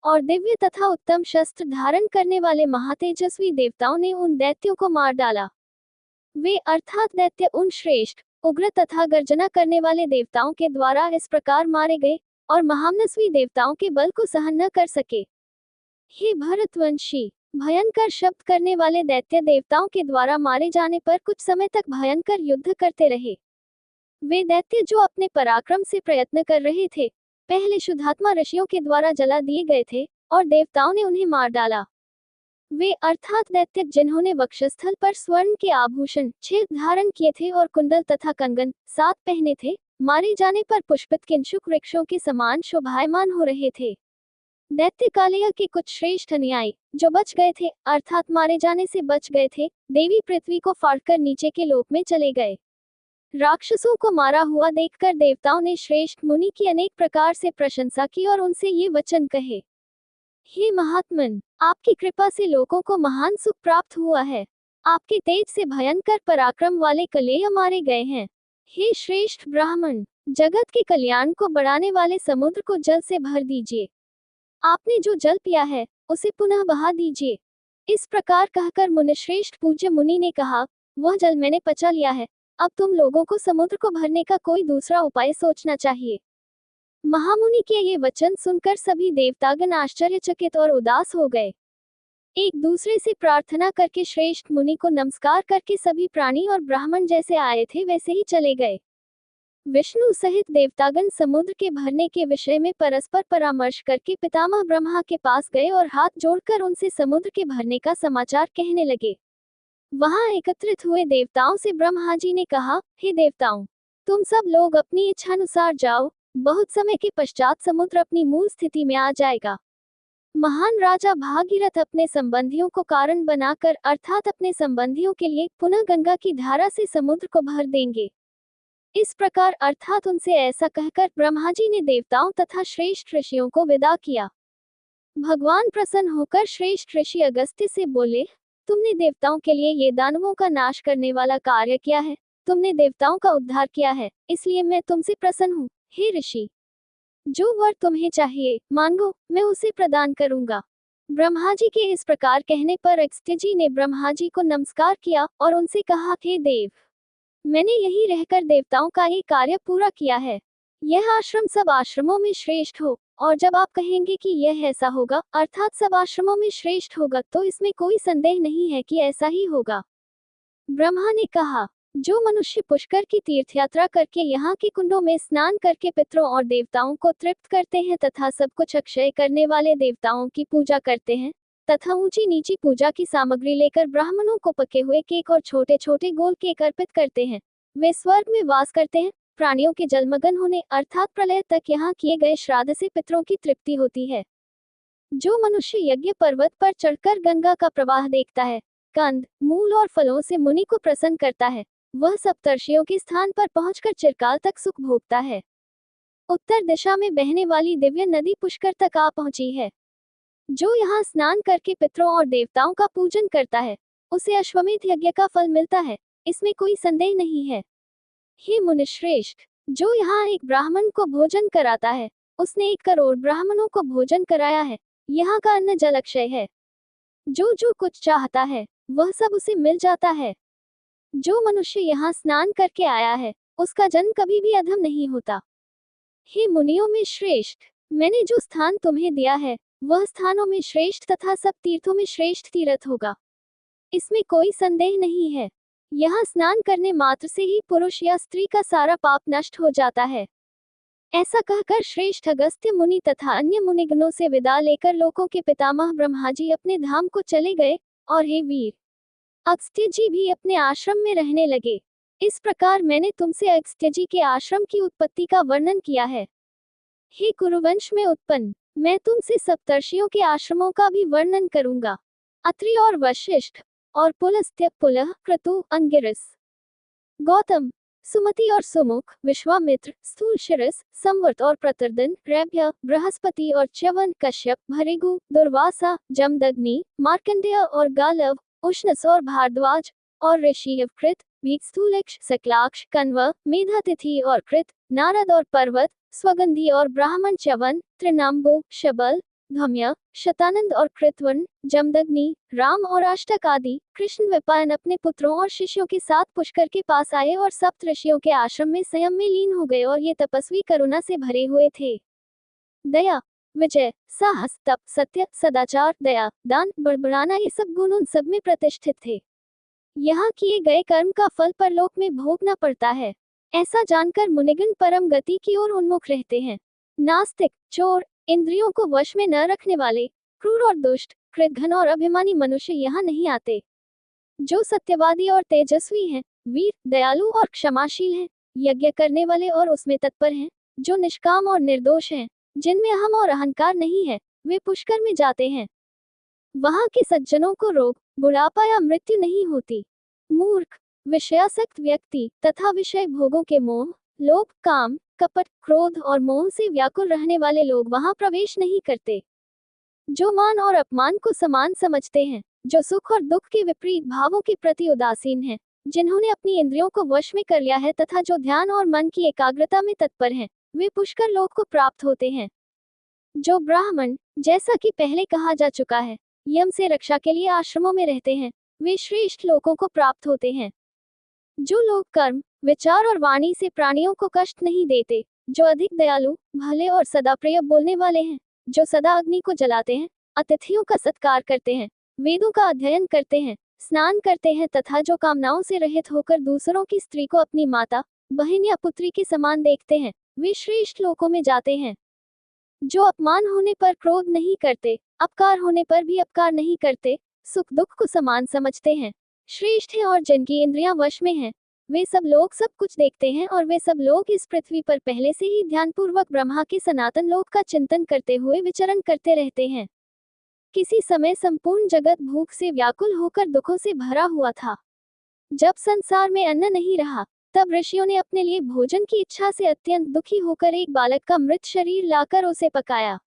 Speaker 1: और दिव्य तथा उत्तम शस्त्र धारण करने वाले महातेजस्वी देवताओं ने उन दैत्यों को मार डाला। वे अर्थात दैत्य उन श्रेष्ठ, उग्र तथा गर्जना करने वाले देवताओं के द्वारा इस प्रकार मारे गए और महामनस्वी देवताओं के बल को सहन न कर सके। हे भरतवंशी, भयंकर शब्द करने वाले दैत्य देवताओं के द्वारा मारे जाने पर कुछ समय तक भयंकर युद्ध करते रहे। वे दैत्य जो अपने पराक्रम से प्रयत्न कर रहे थे, पहले शुद्धात्मा ऋषियों के द्वारा जला दिए गए थे और देवताओं ने उन्हें मार डाला। वे अर्थात दैत्य जिन्होंने वक्षस्थल पर स्वर्ण के आभूषण 6 धारण किए थे और कुंडल तथा कंगन 7 पहने थे, मारे जाने पर पुष्पित किंशुक वृक्षों के समान शोभायमान हो रहे थे। दैत्य कालिया के कुछ श्रेष्ठ अनुयायी जो बच गए थे, अर्थात मारे जाने से बच गए थे, देवी पृथ्वी को फाड़कर नीचे के लोक में चले गए। राक्षसों को मारा हुआ देखकर देवताओं ने श्रेष्ठ मुनि की अनेक प्रकार से प्रशंसा की और उनसे ये वचन कहे, हे महात्मन, आपकी कृपा से लोगों को महान सुख प्राप्त हुआ है। आपके तेज से भयंकर पराक्रम वाले कलेय मारे गए हैं। हे श्रेष्ठ ब्राह्मण, जगत के कल्याण को बढ़ाने वाले समुद्र को जल से भर दीजिए। आपने जो जल पिया है उसे पुनः बहा दीजिए। इस प्रकार कहकर मुनिश्रेष्ठ पूज्य मुनि ने कहा, वह जल मैंने पचा लिया है, अब तुम लोगों को समुद्र को भरने का कोई दूसरा उपाय सोचना चाहिए। महामुनि के ये वचन सुनकर सभी देवतागण आश्चर्यचकित और उदास हो गए। एक दूसरे से प्रार्थना करके श्रेष्ठ मुनि को नमस्कार करके सभी प्राणी और ब्राह्मण जैसे आए थे वैसे ही चले गए। विष्णु सहित देवतागण समुद्र के भरने के विषय में परस्पर परामर्श करके पितामह ब्रह्मा के पास गए और हाथ जोड़कर उनसे समुद्र के भरने का समाचार कहने लगे। वहां एकत्रित हुए देवताओं से ब्रह्मा जी ने कहा, हे देवताओं, तुम सब लोग अपनी इच्छानुसार जाओ, बहुत समय के पश्चात समुद्र अपनी मूल स्थिति में आ जाएगा। महान राजा भागीरथ अपने संबंधियों को कारण बनाकर अर्थात अपने संबंधियों के लिए पुनः गंगा की धारा से समुद्र को भर देंगे। इस प्रकार अर्थात उनसे ऐसा कहकर ब्रह्मा जी ने देवताओं तथा श्रेष्ठ ऋषियों को विदा किया। भगवान प्रसन्न होकर श्रेष्ठ ऋषि अगस्त्य से बोले, तुमने देवताओं के लिए ये दानवों का नाश करने वाला कार्य किया है, तुमने देवताओं का उद्धार किया है, इसलिए मैं तुमसे प्रसन्न हूँ। हे ऋषि, जो वर तुम्हें चाहिए मांगो, मैं उसे प्रदान करूंगा। ब्रह्मा जी के इस प्रकार कहने पर अगस्त्य जी ने ब्रह्मा जी को नमस्कार किया और उनसे कहा, हे देव, मैंने यही रहकर देवताओं का ये कार्य पूरा किया है। यह आश्रम सब आश्रमों में श्रेष्ठ हो, और जब आप कहेंगे कि यह ऐसा होगा अर्थात सब आश्रमों में श्रेष्ठ होगा, तो इसमें कोई संदेह नहीं है कि ऐसा ही होगा। ब्रह्मा ने कहा, जो मनुष्य पुष्कर की तीर्थयात्रा करके यहाँ के कुंडों में स्नान करके पितरों और देवताओं को तृप्त करते हैं तथा सब कुछ अक्षय करने वाले देवताओं की पूजा करते हैं तथा ऊंची नीची पूजा की सामग्री लेकर ब्राह्मणों को पके हुए केक और छोटे छोटे गोल केक अर्पित करते हैं, वे स्वर्ग में वास करते हैं। प्राणियों के जलमग्न होने अर्थात प्रलय तक यहाँ किए गए श्राद्ध से पितरों की तृप्ति होती है। जो मनुष्य यज्ञ पर्वत पर चढ़कर गंगा का प्रवाह देखता है, कंद मूल और फलों से मुनि को प्रसन्न करता है, वह सप्तर्षियों के स्थान पर पहुंचकर चिरकाल तक सुख भोगता है। उत्तर दिशा में बहने वाली दिव्य नदी पुष्कर तक आ पहुंची है। जो यहाँ स्नान करके पितरों और देवताओं का पूजन करता है, उसे अश्वमेध यज्ञ का फल मिलता है, इसमें कोई संदेह नहीं है। हे मुनिश्रेष्ठ, जो यहाँ एक ब्राह्मण को भोजन कराता है, उसने 1 करोड़ ब्राह्मणों को भोजन कराया है। यहाँ का अन्न जल अक्षय है, जो जो कुछ चाहता है वह सब उसे मिल जाता है। जो मनुष्य यहाँ स्नान करके आया है, उसका जन्म कभी भी अधम नहीं होता। हे मुनियों में श्रेष्ठ, मैंने जो स्थान तुम्हें दिया है वह स्थानों में श्रेष्ठ तथा सब तीर्थों में श्रेष्ठ तीर्थ होगा, इसमें कोई संदेह नहीं है। यहाँ स्नान करने मात्र से ही पुरुष या स्त्री का सारा पाप नष्ट हो जाता है। ऐसा कहकर श्रेष्ठ अगस्त्य मुनि तथा अन्य मुनिगणों से विदा लेकर लोकों के पितामह ब्रह्मा जी अपने धाम को चले गए और हे वीर, अगस्त्य जी भी अपने आश्रम में रहने लगे। इस प्रकार मैंने तुमसे अगस्त्य जी के आश्रम की उत्पत्ति का वर्णन किया है। हे कुरुवंश में उत्पन्न, मैं तुमसे सप्तर्षियों के आश्रमों का भी वर्णन करूंगा। अत्रि और वशिष्ठ और पुलस्त्य, पुलह, क्रतु, अंगिरस, गौतम, सुमति और सुमुख, विश्वामित्र, स्थूलशिरस, संवर्त और प्रतर्दन, रैभ्य, बृहस्पति और च्यवन, कश्यप, भृगु, दुर्वासा, जमदग्नि, मार्कंडेय और गालव, उष्णस और भारद्वाज और ऋषि कृत, भीतस्थूलक्ष, सकलाक्ष, कण्व, मेधातिथि और कृत, नारद और पर्वत, स्वगंधी और ब्राह्मण च्यवन, त्रिनाम्बु, शबल, धम्य, शतानंद और कृतवन, जमदग्नि, राम और अष्टक आदि कृष्ण विपायन अपने पुत्रों और शिष्यों के साथ पुष्कर के पास आए और सप्त ऋषियों के आश्रम में संयम में लीन हो गए और ये तपस्वी करुणा से भरे हुए थे। दया, विजय, साहस, तप, सत्य, सदाचार, दया, दान, बड़बड़ाना, ये सब गुण उन सब में प्रतिष्ठित थे। यहाँ किए गए कर्म का फल परलोक में भोगना पड़ता है। ऐसा जानकर मुनिगण परम गति की ओर उन्मुख रहते हैं। नास्तिक, चोर, इंद्रियों को वश में न रखने वाले, क्रूर और दुष्ट, कृतघ्न और अभिमानी मनुष्य यहाँ नहीं आते। जो सत्यवादी और तेजस्वी हैं, वीर, दयालु और क्षमाशील हैं, यज्ञ करने वाले और उसमें तत्पर हैं, जो निष्काम और निर्दोष हैं, जिनमें अहम और अहंकार नहीं है, वे पुष्कर में जाते हैं। वहां के सज्जनों को रोग, बुढ़ापा या मृत्यु नहीं होती। मूर्ख, विषयासक्त व्यक्ति तथा विषय भोगों के मोह, लोभ, काम, कपट, क्रोध और मोह से व्याकुल रहने वाले लोग वहां प्रवेश नहीं करते। जो मान और अपमान को समान समझते हैं, जो सुख और दुख के विपरीत भावों के प्रति उदासीन हैं, जिन्होंने अपनी इंद्रियों को वश में कर लिया है तथा जो ध्यान और मन की एकाग्रता में तत्पर हैं, वे पुष्कर लोक को प्राप्त होते हैं। जो ब्राह्मण, जैसा कि पहले कहा जा चुका है, यम से रक्षा के लिए आश्रमों में रहते हैं, वे श्रेष्ठ लोकों को प्राप्त होते हैं। जो लोग कर्म, विचार और वाणी से प्राणियों को कष्ट नहीं देते, जो अधिक दयालु, भले और सदा प्रिय बोलने वाले हैं, जो सदा अग्नि को जलाते हैं, अतिथियों का सत्कार करते हैं, वेदों का अध्ययन करते हैं, स्नान करते हैं तथा जो कामनाओं से रहित होकर दूसरों की स्त्री को अपनी माता, बहन या पुत्री के समान देखते हैं, वे श्रेष्ठ लोकों में जाते हैं। जो अपमान होने पर क्रोध नहीं करते, अपकार होने पर भी अपकार नहीं करते, सुख दुख को समान समझते हैं, श्रेष्ठ हैं और जिनकी इंद्रियां वश में हैं, वे सब लोग सब कुछ देखते हैं और वे सब लोग इस पृथ्वी पर पहले से ही ध्यानपूर्वक ब्रह्मा के सनातन लोक का चिंतन करते हुए विचरण करते रहते हैं। किसी समय संपूर्ण जगत भूख से व्याकुल होकर दुखों से भरा हुआ था। जब संसार में अन्न नहीं रहा, तब ऋषियों ने अपने लिए भोजन की इच्छा से अत्यंत दुखी होकर एक बालक का मृत शरीर लाकर उसे पकाया।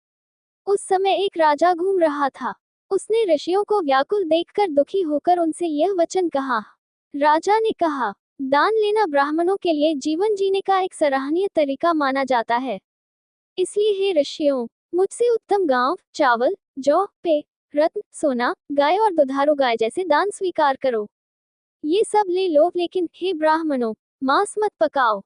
Speaker 1: उस समय एक राजा घूम रहा था। उसने ऋषियों को व्याकुल देखकर दुखी होकर उनसे यह वचन कहा। राजा ने कहा, दान लेना ब्राह्मणों के लिए जीवन जीने का एक सराहनीय तरीका माना जाता है। इसलिए हे ऋषियों, मुझसे उत्तम गांव, चावल, जौ, पे, रत्न, सोना, गाय और दुधारू गाय जैसे दान स्वीकार करो। ये सब ले लो, लेकिन हे ब्राह्मणों, मांस मत पकाओ।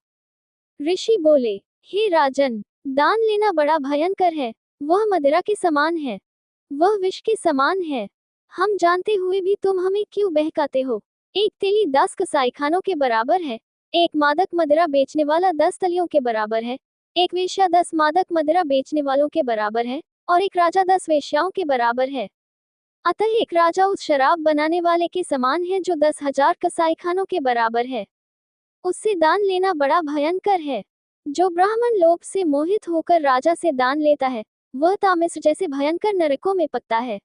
Speaker 1: ऋषि बोले, हे राजन, दान लेना बड़ा भयंकर है। वह मदिरा के समान है, वह विष के समान है। हम जानते हुए भी तुम हमें क्यों बहकाते हो? एक तेली 10 कसाईखानों के बराबर है, एक मादक मदिरा बेचने वाला 10 तलियों के बराबर है, एक वेश्या 10 मादक मदिरा बेचने वालों के बराबर है, और एक राजा 10 वेश्याओं के बराबर है। अतः एक राजा उस शराब बनाने वाले के समान है जो 10,000 कसाईखानों के बराबर है। उससे दान लेना बड़ा भयंकर है। जो ब्राह्मण लोभ से मोहित होकर राजा से दान लेता है, वह तामिस जैसे भयंकर नरकों में पकता है।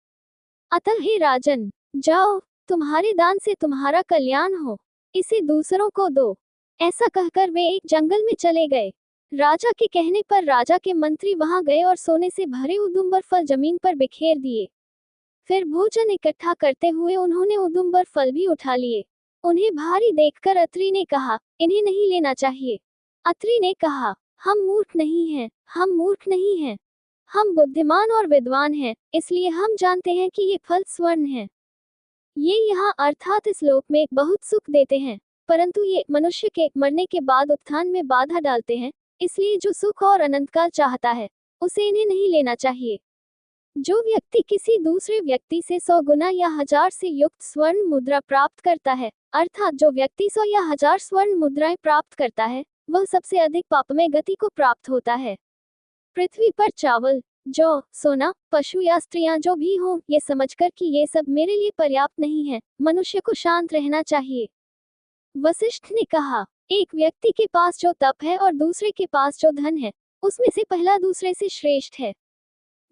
Speaker 1: अतः हे राजन, जाओ, तुम्हारे दान से तुम्हारा कल्याण हो, इसे दूसरों को दो। ऐसा कहकर वे एक जंगल में चले गए। राजा के कहने पर राजा के मंत्री वहां गए और सोने से भरे उदुम्बर फल जमीन पर बिखेर दिए। फिर भोजन इकट्ठा करते हुए उन्होंने उदुम्बर फल भी उठा लिए। उन्हें भारी देखकर अत्रि ने कहा, इन्हें नहीं लेना चाहिए। अत्रि ने कहा, हम मूर्ख नहीं हैं, हम मूर्ख नहीं हैं, हम बुद्धिमान और विद्वान हैं, इसलिए हम जानते हैं कि ये फल स्वर्ण हैं। ये यहाँ अर्थात इस लोक में बहुत सुख देते हैं, परंतु ये मनुष्य के मरने के बाद उत्थान में बाधा डालते हैं, इसलिए जो सुख और अनंतकाल चाहता है, उसे इन्हें नहीं लेना चाहिए। जो व्यक्ति किसी दूसरे व्यक्ति से 100 गुना या 1000 से युक्त स्वर्ण मुद्रा प्राप्त करता है, अर्थात जो व्यक्ति 100 या 1000 स्वर्ण मुद्राएं प्राप्त करता है, वह सबसे अधिक पापमय गति को प्राप्त होता है। पृथ्वी पर चावल, जौ, सोना, पशु या स्त्रियां जो भी हों, ये समझकर कि ये सब मेरे लिए पर्याप्त नहीं है, मनुष्य को शांत रहना चाहिए। वशिष्ठ ने कहा, एक व्यक्ति के पास जो तप है और दूसरे के पास जो धन है, उसमें से पहला दूसरे से श्रेष्ठ है।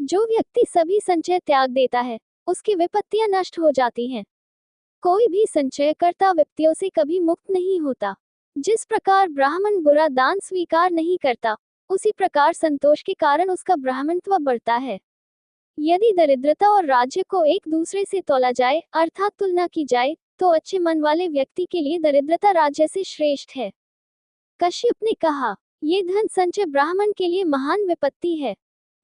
Speaker 1: जो व्यक्ति सभी संचय त्याग देता है, उसकी विपत्तियां नष्ट हो जाती हैं। कोई भी संचयकर्ता विपत्तियों से कभी मुक्त नहीं होता। जिस प्रकार ब्राह्मण बुरा दान स्वीकार नहीं करता, उसी प्रकार संतोष के कारण उसका ब्राह्मणत्व बढ़ता है। यदि दरिद्रता और राज्य को एक दूसरे से तोला जाए, अर्थात तुलना की जाए, तो अच्छे मन वाले व्यक्ति के लिए दरिद्रता राज्य से श्रेष्ठ है। कश्यप ने कहा, ये धन संचय ब्राह्मण के लिए महान विपत्ति है।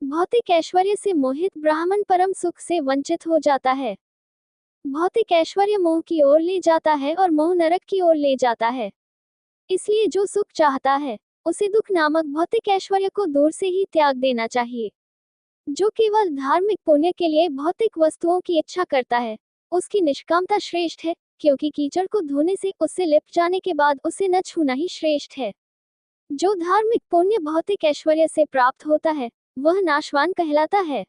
Speaker 1: भौतिक ऐश्वर्य से मोहित ब्राह्मण परम सुख से वंचित हो जाता है। भौतिक ऐश्वर्य मोह की ओर ले जाता है और मोह नरक की ओर ले जाता है। इसलिए जो सुख चाहता है, उसे दुख नामक भौतिक ऐश्वर्य को दूर से ही त्याग देना चाहिए। जो केवल धार्मिक पुण्य के लिए भौतिक वस्तुओं की इच्छा करता है, उसकी निष्कामता श्रेष्ठ है, क्योंकि कीचड़ को धोने से उससे लिप जाने के बाद उसे न छूना ही श्रेष्ठ है। जो धार्मिक पुण्य भौतिक ऐश्वर्य से प्राप्त होता है, वह नाशवान कहलाता है।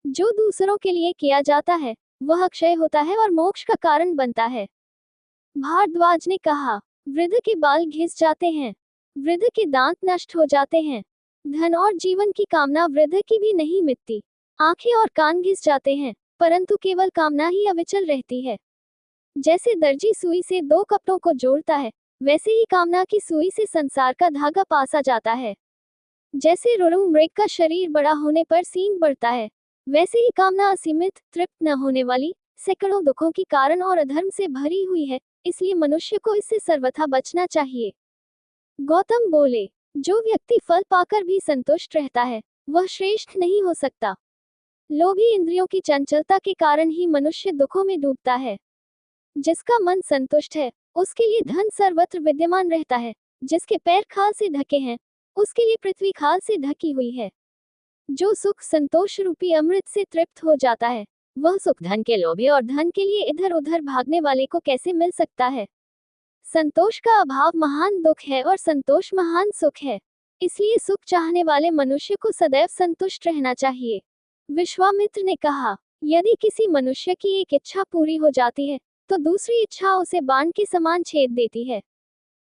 Speaker 1: जो दूसरों के लिए किया जाता है, वह अक्षय होता है और मोक्ष का कारण बनता है। भारद्वाज ने कहा, वृद्ध के बाल घिस जाते हैं, वृद्ध के दांत नष्ट हो जाते हैं, धन और जीवन की कामना वृद्ध की भी नहीं मिटती। आंखें और कान घिस जाते हैं, परंतु केवल कामना ही अविचल रहती है। जैसे दर्जी सुई से दो कपड़ों को जोड़ता है, वैसे ही कामना की सुई से संसार का धागा पासा जाता है। जैसे रुरु मृग का शरीर बड़ा होने पर सींग बढ़ता है, वैसे ही कामना असीमित तृप्त न होने वाली, सैकड़ों दुखों की कारण और अधर्म से भरी हुई है, इसलिए मनुष्य को इससे सर्वथा बचना चाहिए। गौतम बोले, जो व्यक्ति फल पाकर भी संतुष्ट रहता है, वह श्रेष्ठ नहीं हो सकता। लोभी इंद्रियों की चंचलता के कारण ही मनुष्य दुखों में डूबता है। जिसका मन संतुष्ट है, उसके लिए धन सर्वत्र विद्यमान रहता है। जिसके पैर खाल से ढके हैं, उसके लिए पृथ्वी खाल से ढकी हुई है। जो सुख संतोष रूपी अमृत से तृप्त हो जाता है, वह सुख धन के लोभी और धन के लिए इधर उधर भागने वाले को कैसे मिल सकता है। संतोष का अभाव महान दुख है और संतोष महान सुख है। इसलिए सुख चाहने वाले मनुष्य को सदैव संतुष्ट रहना चाहिए। विश्वामित्र ने कहा, यदि किसी मनुष्य की एक इच्छा पूरी हो जाती है, तो दूसरी इच्छा उसे बाण के समान छेद देती है।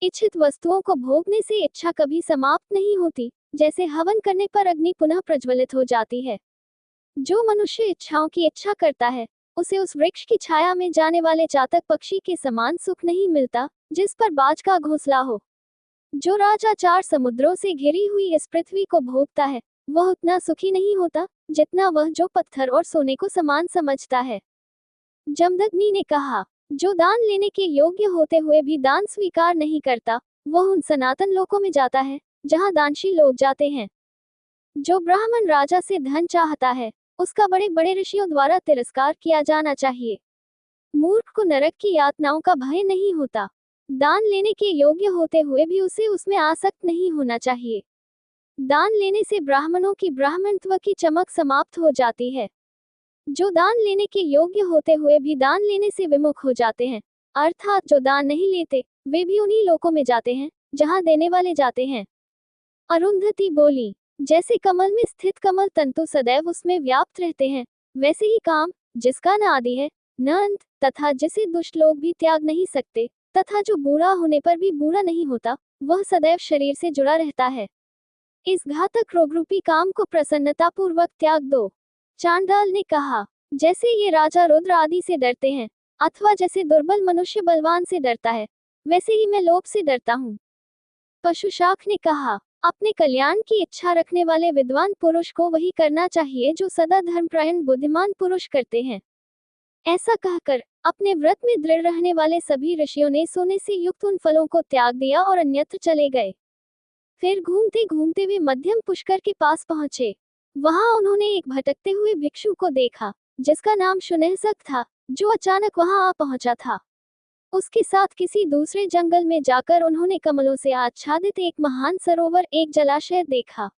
Speaker 1: इच्छित वस्तुओं को भोगने से इच्छा कभी समाप्त नहीं होती, जैसे हवन करने पर अग्नि पुनः प्रज्वलित हो जाती है। जो मनुष्य इच्छाओं की इच्छा करता है, उसे उस वृक्ष की छाया में जाने वाले चातक पक्षी के समान सुख नहीं मिलता, जिस पर बाज का घोंसला हो। जो राजा चार समुद्रों से घिरी हुई इस पृथ्वी को भोगता है, वह उतना सुखी नहीं होता, जितना वह जो पत्थर और सोने को समान समझता है। जमदग्नि ने कहा, जो दान लेने के योग्य होते हुए भी दान स्वीकार नहीं करता, वह उन सनातन लोकों में जाता है, जहाँ दानशील लोग जाते हैं। जो ब्राह्मण राजा से धन चाहता है, उसका बड़े बड़े ऋषियों द्वारा तिरस्कार किया जाना चाहिए। मूर्ख को नरक की यातनाओं का भय नहीं होता। दान लेने के योग्य होते हुए भी उसे उसमें आसक्त नहीं होना चाहिए। दान लेने से ब्राह्मणों की ब्राह्मणत्व की चमक समाप्त हो जाती है। जो दान लेने के योग्य होते हुए भी दान लेने से विमुख हो जाते हैं, अर्थात जो दान नहीं लेते, वे भी उन्हीं लोकों में जाते हैं, जहां देने वाले जाते हैं। अरुंधति बोली, जैसे कमल में स्थित कमल तंतु सदैव उसमें व्याप्त रहते हैं, वैसे ही काम, जिसका न आदि है न अंत, तथा जिसे दुष्ट लोग भी त्याग नहीं सकते, तथा जो बूढ़ा होने पर भी बूढ़ा नहीं होता, वह सदैव शरीर से जुड़ा रहता है। इस घातक रोग रूपी काम को प्रसन्नता पूर्वक त्याग दो। चांडाल ने कहा, जैसे ये राजा रुद्र आदि से डरते हैं, अथवा जैसे दुर्बल मनुष्य बलवान से डरता है, वैसे ही मैं लोभ से डरता हूँ। पशुशाख ने कहा, अपने कल्याण की इच्छा रखने वाले विद्वान पुरुष को वही करना चाहिए जो सदा धर्मपरायण बुद्धिमान पुरुष करते हैं। ऐसा कहकर अपने व्रत में दृढ़ रहने वाले सभी ऋषियों ने सोने से युक्त उन फलों को त्याग दिया और अन्यत्र चले गए। फिर घूमते घूमते वे मध्यम पुष्कर के पास पहुंचे। वहां उन्होंने एक भटकते हुए भिक्षु को देखा, जिसका नाम शुनहसक था, जो अचानक वहां आ पहुंचा था। उसके साथ किसी दूसरे जंगल में जाकर उन्होंने कमलों से आच्छादित एक महान सरोवर, एक जलाशय देखा।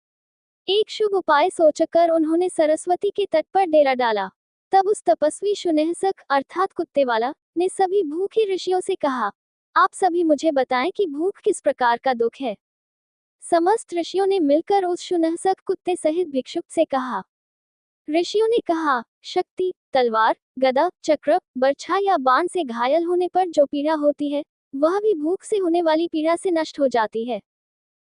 Speaker 1: एक शुभ उपाय सोचकर उन्होंने सरस्वती के तट पर डेरा डाला। तब उस तपस्वी शुनहसक अर्थात कुत्ते वाला ने सभी भूखे ऋषियों से कहा, आप सभी मुझे बताएं कि भूख किस प्रकार का दुख है। समस्त ऋषियों ने मिलकर उस शुनहसक कुत्ते सहित भिक्षुक से कहा। ऋषियों ने कहा, शक्ति, तलवार, गदा, चक्र, बर्छा या बाण से घायल होने पर जो पीड़ा होती है, वह भी भूख से होने वाली पीड़ा से नष्ट हो जाती है।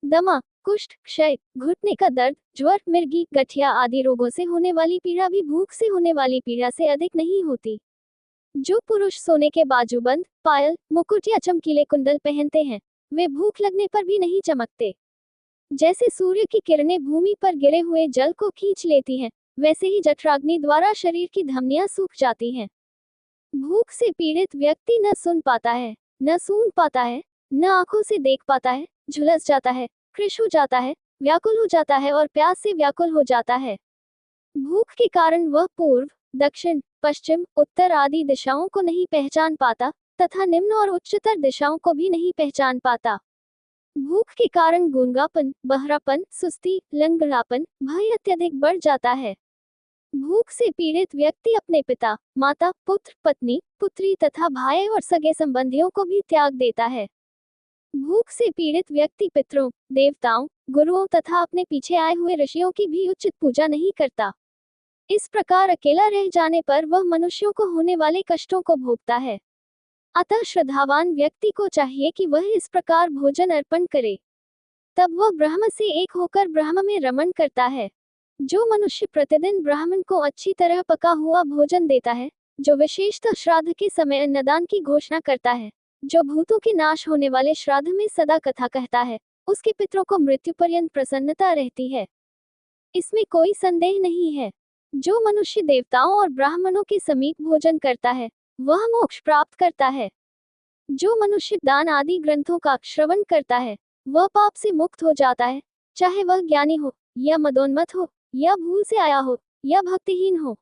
Speaker 1: दमा, कुष्ठ, क्षय, घुटने का दर्द, ज्वर, मिर्गी, गठिया आदि रोगों से होने वाली पीड़ा भी भूख से होने वाली पीड़ा से अधिक नहीं होती। जो पुरुष सोने के बाजूबंद, पायल, मुकुट या चमकीले कुंडल पहनते हैं, वे भूख लगने पर भी नहीं चमकते। जैसे सूर्य की किरणें भूमि पर गिरे हुए जल को खींच लेती हैं, वैसे ही जठराग्नि द्वारा शरीर की धमनियां सूख जाती हैं। भूख से पीड़ित व्यक्ति न सुन पाता है, न सूंघ पाता है, न आंखों से देख पाता है, झुलस जाता है, कृश हो जाता है, व्याकुल हो जाता है और प्यास से व्याकुल हो जाता है। भूख के कारण वह पूर्व, दक्षिण, पश्चिम, उत्तर आदि दिशाओं को नहीं पहचान पाता, तथा निम्न और उच्चतर दिशाओं को भी नहीं पहचान पाता। भूख के कारण गूंगापन, बहरापन, सुस्ती, लंगड़ापन, भय अत्यधिक बढ़ जाता है। भूख से पीड़ित व्यक्ति अपने पिता, माता, पुत्र, पत्नी, पुत्री तथा भाई और सगे संबंधियों को भी त्याग देता है। भूख से पीड़ित व्यक्ति पितरों, देवताओं, गुरुओं तथा अपने पीछे आए हुए ऋषियों की भी उचित पूजा नहीं करता। इस प्रकार अकेला रह जाने पर वह मनुष्यों को होने वाले कष्टों को भोगता है। अतः श्रद्धावान व्यक्ति को चाहिए कि वह इस प्रकार भोजन अर्पण करे, तब वह ब्रह्म से एक होकर ब्रह्म में रमण करता है। जो मनुष्य प्रतिदिन ब्राह्मण को अच्छी तरह पका हुआ भोजन देता है, जो विशेषतः श्राद्ध के समय अन्नदान की घोषणा करता है, जो भूतों के नाश होने वाले श्राद्ध में सदा कथा कहता है, उसके पितरों को मृत्यु पर्यंत प्रसन्नता रहती है। इसमें कोई संदेह नहीं है। जो मनुष्य देवताओं और ब्राह्मणों के समीप भोजन करता है, वह मोक्ष प्राप्त करता है। जो मनुष्य दान आदि ग्रंथों का श्रवण करता है, वह पाप से मुक्त हो जाता है, चाहे वह ज्ञानी हो या मदोन्मत्त हो या भूल से आया हो या भक्तिहीन हो।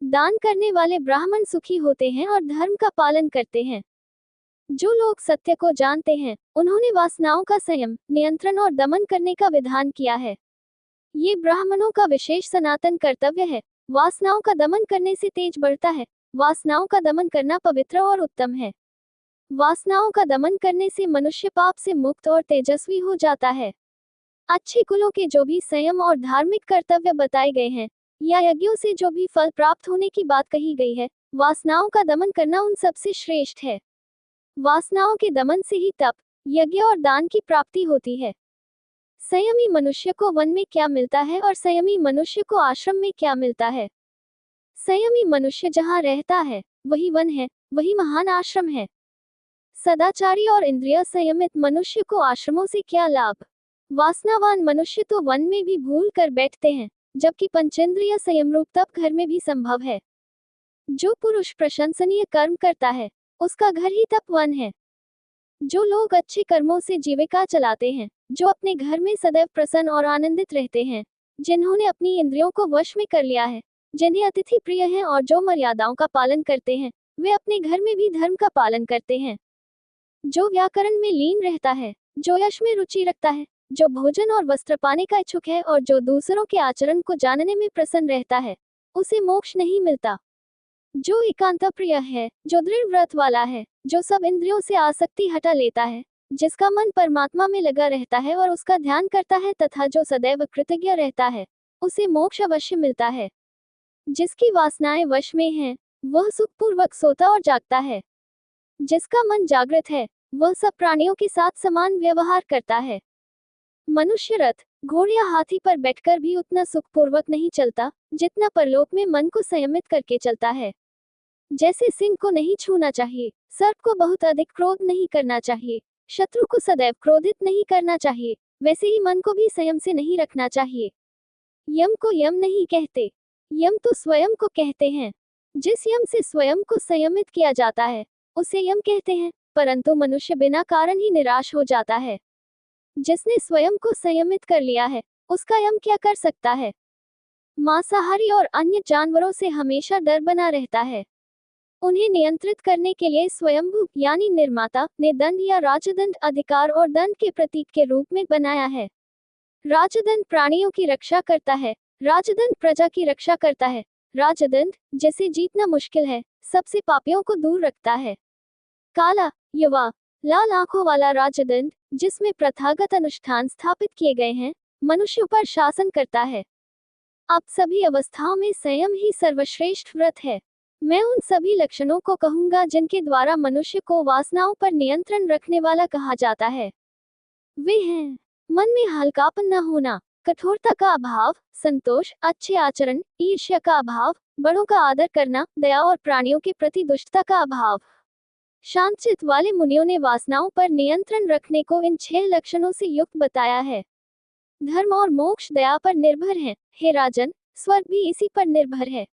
Speaker 1: दान करने वाले ब्राह्मण सुखी होते हैं और धर्म का पालन करते हैं। जो लोग सत्य को जानते हैं, उन्होंने वासनाओं का संयम, नियंत्रण और दमन करने का विधान किया है। ये ब्राह्मणों का विशेष सनातन कर्तव्य है। वासनाओं का दमन करने से तेज बढ़ता है। वासनाओं का दमन करना पवित्र और उत्तम है। वासनाओं का दमन करने से मनुष्य पाप से मुक्त और तेजस्वी हो जाता है। अच्छे कुलों के जो भी संयम और धार्मिक कर्तव्य बताए गए हैं, या यज्ञों से जो भी फल प्राप्त होने की बात कही गई है, वासनाओं का दमन करना उन सबसे श्रेष्ठ है। वासनाओं के दमन से ही तप, यज्ञ और दान की प्राप्ति होती है। संयमी मनुष्य को वन में क्या मिलता है और संयमी मनुष्य को आश्रम में क्या मिलता है? संयमी मनुष्य जहाँ रहता है, वही वन है, वही महान आश्रम है। सदाचारी और इंद्रिय संयमित मनुष्य को आश्रमों से क्या लाभ? वासनावान मनुष्य तो वन में भी भूल कर बैठते हैं, जबकि पंचेंद्रिय संयम रूप तप घर में भी संभव है। जो पुरुष प्रशंसनीय कर्म करता है, उसका घर ही तप वन है। जो लोग अच्छे कर्मों से जीविका चलाते हैं, जो अपने घर में सदैव प्रसन्न और आनंदित रहते हैं, जिन्होंने अपनी इंद्रियों को वश में कर लिया है, जिन्हें अतिथि प्रिय हैं और जो मर्यादाओं का पालन करते हैं, वे अपने घर में भी धर्म का पालन करते हैं। जो व्याकरण में लीन रहता है, जो यश में रुचि रखता है, जो भोजन और वस्त्र पाने का इच्छुक है और जो दूसरों के आचरण को जानने में प्रसन्न रहता है, उसे मोक्ष नहीं मिलता। जो एकांत प्रिय है, जो दृढ़ व्रत वाला है, जो सब इंद्रियों से आसक्ति हटा लेता है, जिसका मन परमात्मा में लगा रहता है और उसका ध्यान करता है तथा जो सदैव कृतज्ञ रहता है, उसे मोक्ष अवश्य मिलता है। जिसकी वासनाएं वश में हैं, वह सुखपूर्वक सोता और जागता है। जिसका मन जागृत है, वह सब प्राणियों के साथ समान व्यवहार करता है। मनुष्य रथ, घोड़े या हाथी पर बैठकर भी उतना सुखपूर्वक नहीं चलता, जितना परलोक में मन को संयमित करके चलता है। जैसे सिंह को नहीं छूना चाहिए, सर्प को बहुत अधिक क्रोध नहीं करना चाहिए, शत्रु को सदैव क्रोधित नहीं करना चाहिए, वैसे ही मन को भी संयम से नहीं रखना चाहिए। यम को यम नहीं कहते, यम तो स्वयं को कहते हैं। जिस यम से स्वयं को संयमित किया जाता है, उसे यम कहते हैं, परंतु मनुष्य बिना कारण ही निराश हो जाता है। जिसने स्वयं को संयमित कर लिया है, उसका यम क्या कर सकता है? मांसाहारी और अन्य जानवरों से हमेशा डर बना रहता है। उन्हें नियंत्रित करने के लिए स्वयंभू यानी निर्माता ने दंड या राजदंड अधिकार और दंड के प्रतीक के रूप में बनाया है। राजदंड प्राणियों की रक्षा करता है, राजदंड प्रजा की रक्षा करता है। राजदंड, जिसे जीतना मुश्किल है, सबसे पापियों को दूर रखता है। काला, युवा, लाल आंखों वाला राजदंड, जिसमें प्रथागत अनुष्ठान स्थापित किए गए हैं, मनुष्य पर शासन करता है। अब सभी अवस्थाओं में संयम ही सर्वश्रेष्ठ व्रत है। मैं उन सभी लक्षणों को कहूंगा जिनके द्वारा मनुष्य को वासनाओं पर नियंत्रण रखने वाला कहा जाता है। वे हैं: मन में हल्कापन न होना, कठोरता का अभाव, संतोष, अच्छे आचरण, ईर्ष्या का अभाव, बड़ों का आदर करना, दया और प्राणियों के प्रति दुष्टता का अभाव। शांतचित्त वाले मुनियों ने वासनाओं पर नियंत्रण रखने को इन 6 लक्षणों से युक्त बताया है। धर्म और मोक्ष दया पर निर्भर है। हे राजन, स्वर्ग भी इसी पर निर्भर है।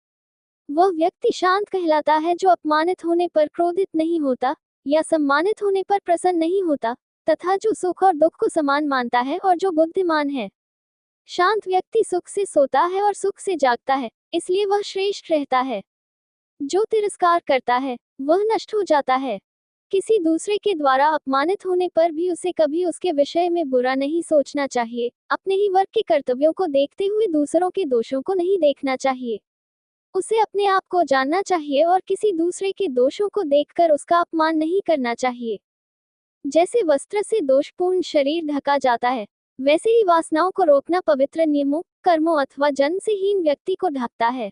Speaker 1: वह व्यक्ति शांत कहलाता है जो अपमानित होने पर क्रोधित नहीं होता या सम्मानित होने पर प्रसन्न नहीं होता, तथा जो सुख और दुख को समान मानता है और जो बुद्धिमान है। शांत व्यक्ति सुख से सोता है और सुख से जागता है, इसलिए वह श्रेष्ठ रहता है। जो तिरस्कार करता है, वह नष्ट हो जाता है। किसी दूसरे के द्वारा अपमानित होने पर भी उसे कभी उसके विषय में बुरा नहीं सोचना चाहिए। अपने ही वर्ग के कर्तव्यों को देखते हुए दूसरों के दोषों को नहीं देखना चाहिए। उसे अपने आप को जानना चाहिए और किसी दूसरे के दोषों को देखकर उसका अपमान नहीं करना चाहिए। जैसे वस्त्र से दोषपूर्ण शरीर ढका जाता है, वैसे ही वासनाओं को रोकना पवित्र नियमों, कर्मों अथवा जन्म से हीन व्यक्ति को ढकता है।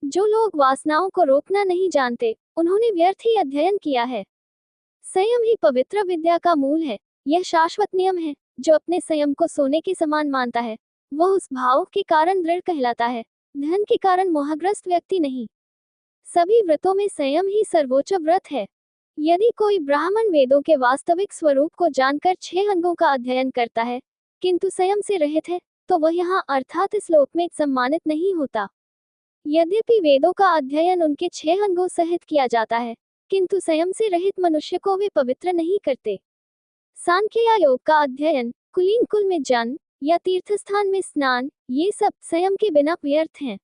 Speaker 1: जो लोग वासनाओं को रोकना नहीं जानते, उन्होंने व्यर्थ ही अध्ययन किया है। संयम ही पवित्र विद्या का मूल है। यह शाश्वत नियम है। जो अपने संयम को सोने के समान मानता है, वह उस भाव के कारण दृढ़ कहलाता है, धन के कारण मोहग्रस्त व्यक्ति नहीं। सभी व्रतों में संयम ही सर्वोच्च व्रत है। यदि कोई ब्राह्मण वेदों के वास्तविक स्वरूप को जानकर 6 अंगों का अध्ययन करता है, किंतु संयम से रहित है, तो वह यहाँ अर्थात इस लोक में सम्मानित नहीं होता। यद्यपि वेदों का अध्ययन उनके 6 अंगों सहित किया जाता है, किंतु संयम से रहित मनुष्य को वे पवित्र नहीं करते। सांख्य या योग का अध्ययन, कुलीन कुल में जन्म या तीर्थस्थान में स्नान, ये सब संयम के बिना व्यर्थ हैं।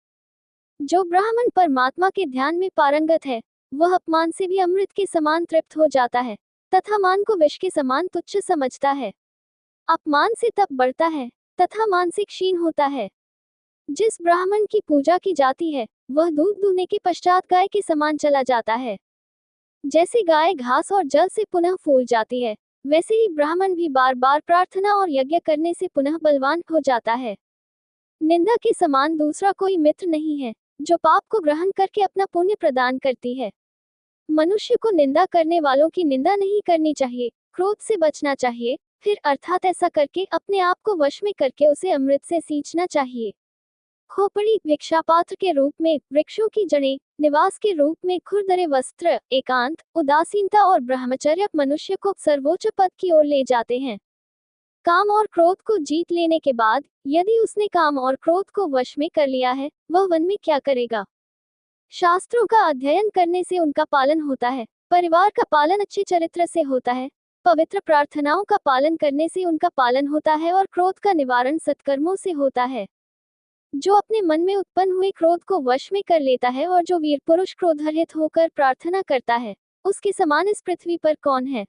Speaker 1: जो ब्राह्मण परमात्मा के ध्यान में पारंगत है, वह अपमान से भी अमृत के समान तृप्त हो जाता है तथा मान को विष के समान तुच्छ समझता है। अपमान से तप बढ़ता है तथा मानसिक क्षीण होता है। जिस ब्राह्मण की पूजा की जाती है, वह दूध दूहने के पश्चात गाय के समान चला जाता है। जैसे गाय घास और जल से पुनः फूल जाती है, वैसे ही ब्राह्मण भी बार बार प्रार्थना और यज्ञ करने से पुनः बलवान हो जाता है। निंदा के समान दूसरा कोई मित्र नहीं है, जो पाप को ग्रहण करके अपना पुण्य प्रदान करती है। मनुष्य को निंदा करने वालों की निंदा नहीं करनी चाहिए, क्रोध से बचना चाहिए, फिर अर्थात ऐसा करके अपने आप को वश में करके उसे अमृत से सींचना चाहिए। खोपड़ी भिक्षापात्र के रूप में, वृक्षों की जड़ें निवास के रूप में, खुरदरे वस्त्र एकांत, उदासीनता और ब्रह्मचर्य मनुष्य को सर्वोच्च पद की ओर ले जाते हैं। काम और क्रोध को जीत लेने के बाद यदि उसने काम और क्रोध को वश में कर लिया है, वह वन में क्या करेगा? शास्त्रों का अध्ययन करने से उनका पालन होता है, परिवार का पालन अच्छे चरित्र से होता है, पवित्र प्रार्थनाओं का पालन करने से उनका पालन होता है और क्रोध का निवारण सत्कर्मों से होता है। जो अपने मन में उत्पन्न हुए क्रोध को वश में कर लेता है और जो वीर पुरुष क्रोधरहित होकर प्रार्थना करता है, उसके समान इस पृथ्वी पर कौन है?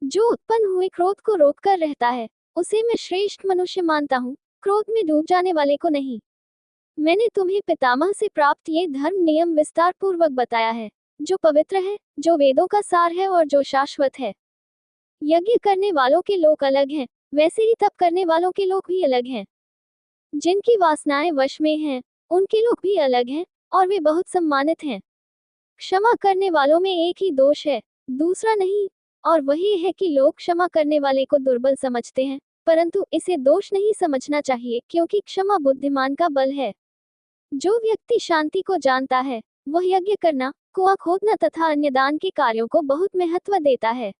Speaker 1: जो उत्पन्न हुए क्रोध को रोककर रहता है, उसे मैं श्रेष्ठ मनुष्य मानता हूँ, क्रोध में डूब जाने वाले को नहीं। मैंने तुम्हें पितामह से प्राप्त ये धर्म नियम विस्तार पूर्वक बताया है, जो पवित्र है, जो वेदों का सार है और जो शाश्वत है। यज्ञ करने वालों के लोग अलग हैं, वैसे ही तप करने वालों के लोग भी अलग हैं। जिनकी वासनाएं वश में हैं, उनके लोग भी अलग हैं और वे बहुत सम्मानित हैं। क्षमा करने वालों में एक ही दोष है, दूसरा नहीं, और वही है कि लोग क्षमा करने वाले को दुर्बल समझते हैं, परंतु इसे दोष नहीं समझना चाहिए, क्योंकि क्षमा बुद्धिमान का बल है। जो व्यक्ति शांति को जानता है, वह यज्ञ करना, कुआं खोदना तथा अन्य दान के कार्यों को बहुत महत्व देता है।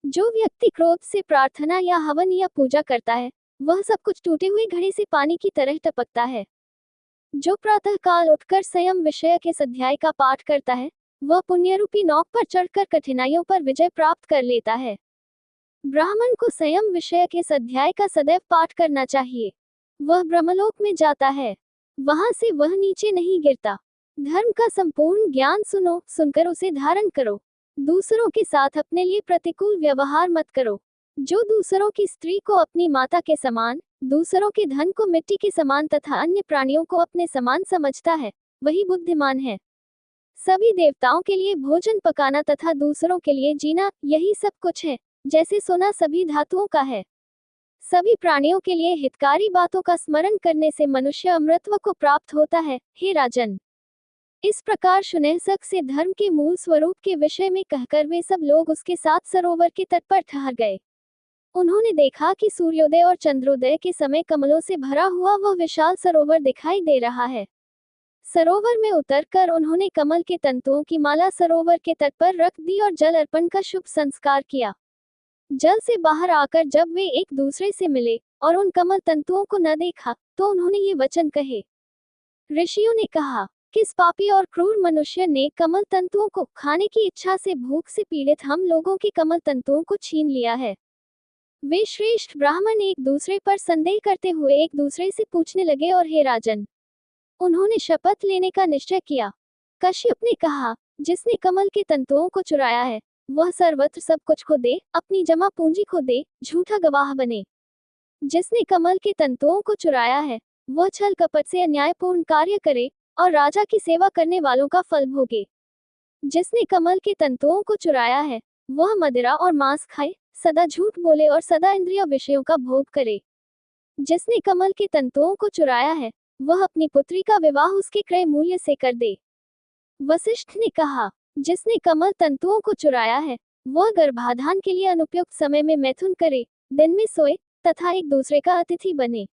Speaker 1: जो व्यक्ति क्रोध से प्रार्थना या हवन या पूजा करता है, वह सब कुछ टूटे हुए घड़े से पानी की तरह टपकता है। जो प्रातः काल उठकर संयम विषय के अध्याय का पाठ करता है, वह पुण्यरूपी नौक पर चढ़कर कठिनाइयों पर विजय प्राप्त कर लेता है। ब्राह्मण को संयम विषय के अध्याय का सदैव पाठ करना चाहिए। वह ब्रह्मलोक में जाता है, वहां से वह नीचे नहीं गिरता। धर्म का संपूर्ण ज्ञान सुनो, सुनकर उसे धारण करो। दूसरों के साथ अपने लिए प्रतिकूल व्यवहार मत करो। जो दूसरों की स्त्री को अपनी माता के समान, दूसरों के धन को मिट्टी के समान तथा अन्य प्राणियों को अपने समान समझता है, वही बुद्धिमान है। सभी देवताओं के लिए भोजन पकाना तथा दूसरों के लिए जीना, यही सब कुछ है। जैसे सोना सभी धातुओं का है। सभी प्राणियों के लिए हितकारी बातों का स्मरण करने से मनुष्य अमृतत्व को प्राप्त होता है। हे राजन, इस प्रकार शुनैसक से धर्म के मूल स्वरूप के विषय में कहकर वे सब लोग उसके साथ सरोवर के तट पर ठहर गए। उन्होंने देखा कि सूर्योदय और चंद्रोदय के समय कमलों से भरा हुआ वह विशाल सरोवर दिखाई दे रहा है। सरोवर में उतरकर उन्होंने कमल के तंतुओं की माला सरोवर के तट पर रख दी और जल अर्पण का शुभ संस्कार किया। जल से बाहर आकर जब वे एक दूसरे से मिले और उन कमल तंतुओं को न देखा, तो उन्होंने ये वचन कहे। ऋषियों ने कहा, किस पापी और क्रूर मनुष्य ने कमल तंतुओं को खाने की इच्छा से भूख से पीड़ित हम लोगों के कमल तंतुओं को छीन लिया है। वे श्रेष्ठ ब्राह्मण एक दूसरे पर संदेह करते हुए एक दूसरे से पूछने लगे और हे राजन, उन्होंने शपथ लेने का निश्चय किया। कश्यप ने कहा, जिसने कमल के तंतुओं को चुराया है, वह सर्वत्र सब कुछ खो दे, अपनी जमा पूंजी खो दे, झूठा गवाह बने। जिसने कमल के तंतुओं को चुराया है, वह छल कपट से अन्यायपूर्ण कार्य करे और राजा की सेवा करने वालों का फल भोगे। जिसने कमल के तंतुओं को चुराया है, वह मदिरा और मांस खाए, सदा झूठ बोले और सदा इंद्रिय विषयों का भोग करे। जिसने कमल के तंतुओं को चुराया है, वह अपनी पुत्री का विवाह उसके क्रय मूल्य से कर दे। वशिष्ठ ने कहा, जिसने कमल तंतुओं को चुराया है, वह गर्भाधान के लिए अनुपयुक्त समय में मैथुन करे, दिन में सोए तथा एक दूसरे का अतिथि बने।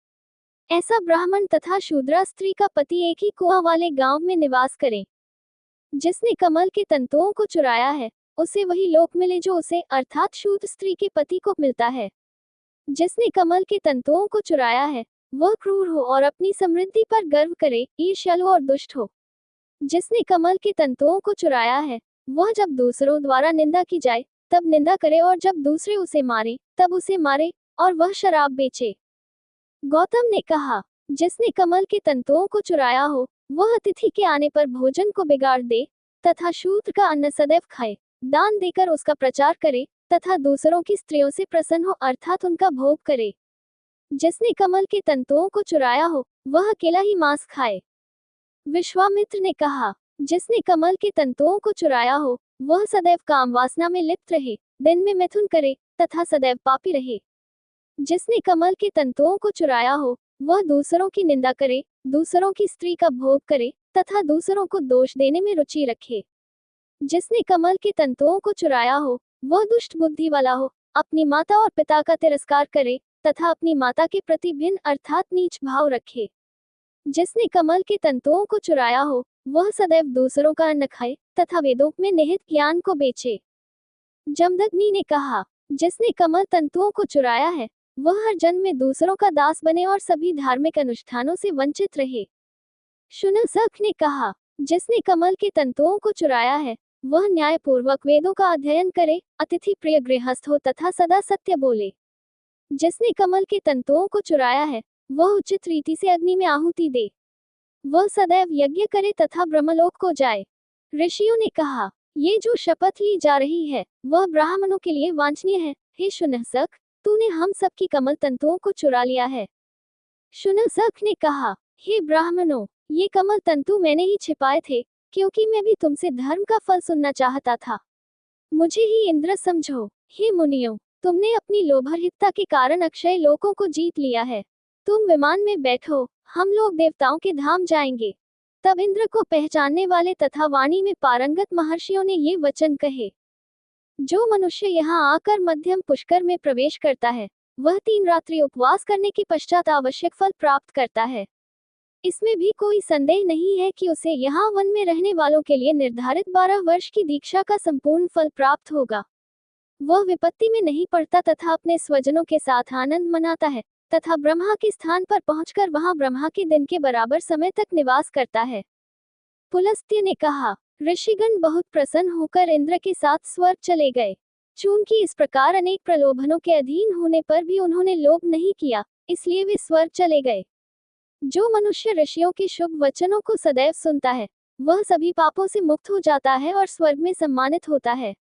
Speaker 1: ऐसा ब्राह्मण तथा शूद्रा स्त्री का पति एक ही कुआं वाले गांव में निवास करे। जिसने कमल के तंतुओं को चुराया है, उसे वही लोक मिले जो उसे अर्थात शूद्र स्त्री के पति को मिलता है। जिसने कमल के तंतुओं को चुराया है, वह क्रूर हो और अपनी समृद्धि पर गर्व करे, ईर्ष्यालु और दुष्ट हो। जिसने कमल के तंतुओं को चुराया है, वह जब दूसरों द्वारा निंदा की जाए तब निंदा करे और जब दूसरे उसे मारे तब उसे मारे और वह शराब बेचे। गौतम ने कहा, जिसने कमल के तंतुओं को चुराया हो, वह अतिथि के आने पर भोजन को बिगाड़ दे तथा शूद्र का अन्न सदैव खाए, दान देकर उसका प्रचार करे तथा दूसरों की स्त्रियों से प्रसन्न हो अर्थात उनका भोग करे। जिसने कमल के तंतुओं को चुराया हो, वह अकेला ही मांस खाए। विश्वामित्र ने कहा, जिसने कमल के तंतुओं को चुराया हो, वह सदैव काम वासना में लिप्त रहे, दिन में मिथुन करे तथा सदैव पापी रहे। जिसने कमल के तंतुओं को चुराया हो, वह दूसरों की निंदा करे, दूसरों की स्त्री का भोग करे तथा दूसरों को दोष देने में रुचि रखे। जिसने कमल के तंतुओं को चुराया हो, वह दुष्ट बुद्धि वाला हो, अपनी माता और पिता का तिरस्कार करे तथा अपनी माता के प्रति भिन्न अर्थात नीच भाव रखे। जिसने कमल के तंतुओं को चुराया हो, वह सदैव दूसरों का अन्न खाए तथा वेदों में निहित ज्ञान को बेचे। जमदग्नि ने कहा, जिसने कमल तंतुओं को चुराया है, वह हर जन्म में दूसरों का दास बने और सभी धार्मिक अनुष्ठानों से वंचित रहे। शुनसक ने कहा, जिसने कमल के तंतुओं को चुराया है, वह न्यायपूर्वक वेदों का अध्ययन करे, अतिथि प्रिय गृहस्थ हो तथा सदा सत्य बोले। जिसने कमल के तंतुओं को चुराया है, वह उचित रीति से अग्नि में आहुति दे। वह सदैव यज्ञ करे तथा ब्रह्मलोक को जाए। ऋषियों ने कहा, ये जो शपथ ली जा रही है, वह ब्राह्मणों के लिए वांछनीय है। हे शुनसक, तूने हम सब की कमल तंतुओं को चुरा लिया है। शुनसक ने कहा, हे ब्राह्मणों, ये कमल तंतु मैंने ही छिपाए थे, क्योंकि मैं भी तुमसे धर्म का फल सुनना चाहता था। मुझे ही इंद्र समझो। हे मुनियों, तुमने अपनी लोभरहितता के कारण अक्षय लोकों को जीत लिया है। तुम विमान में बैठो, हम लोग देवताओं के धाम जाएंगे। तब इंद्र को पहचानने वाले तथा वाणी में पारंगत महर्षियों ने ये वचन कहे, जो मनुष्य यहाँ आकर मध्यम पुष्कर में प्रवेश करता है, वह 3 रात्रि उपवास करने के पश्चात आवश्यक फल प्राप्त करता है। इसमें भी कोई संदेह नहीं है कि उसे यहाँ वन में रहने वालों के लिए निर्धारित 12 वर्ष की दीक्षा का संपूर्ण फल प्राप्त होगा। वह विपत्ति में नहीं पड़ता तथा अपने स्वजनों के साथ आनंद मनाता है तथा ब्रह्मा के स्थान पर पहुंचकर वहां ब्रह्मा के दिन के बराबर समय तक निवास करता है। पुलस्त्य ने कहा, ऋषिगण बहुत प्रसन्न होकर इंद्र के साथ स्वर्ग चले गए। चूंकि इस प्रकार अनेक प्रलोभनों के अधीन होने पर भी उन्होंने लोभ नहीं किया, इसलिए वे स्वर्ग चले गए। जो मनुष्य ऋषियों के शुभ वचनों को सदैव सुनता है, वह सभी पापों से मुक्त हो जाता है और स्वर्ग में सम्मानित होता है।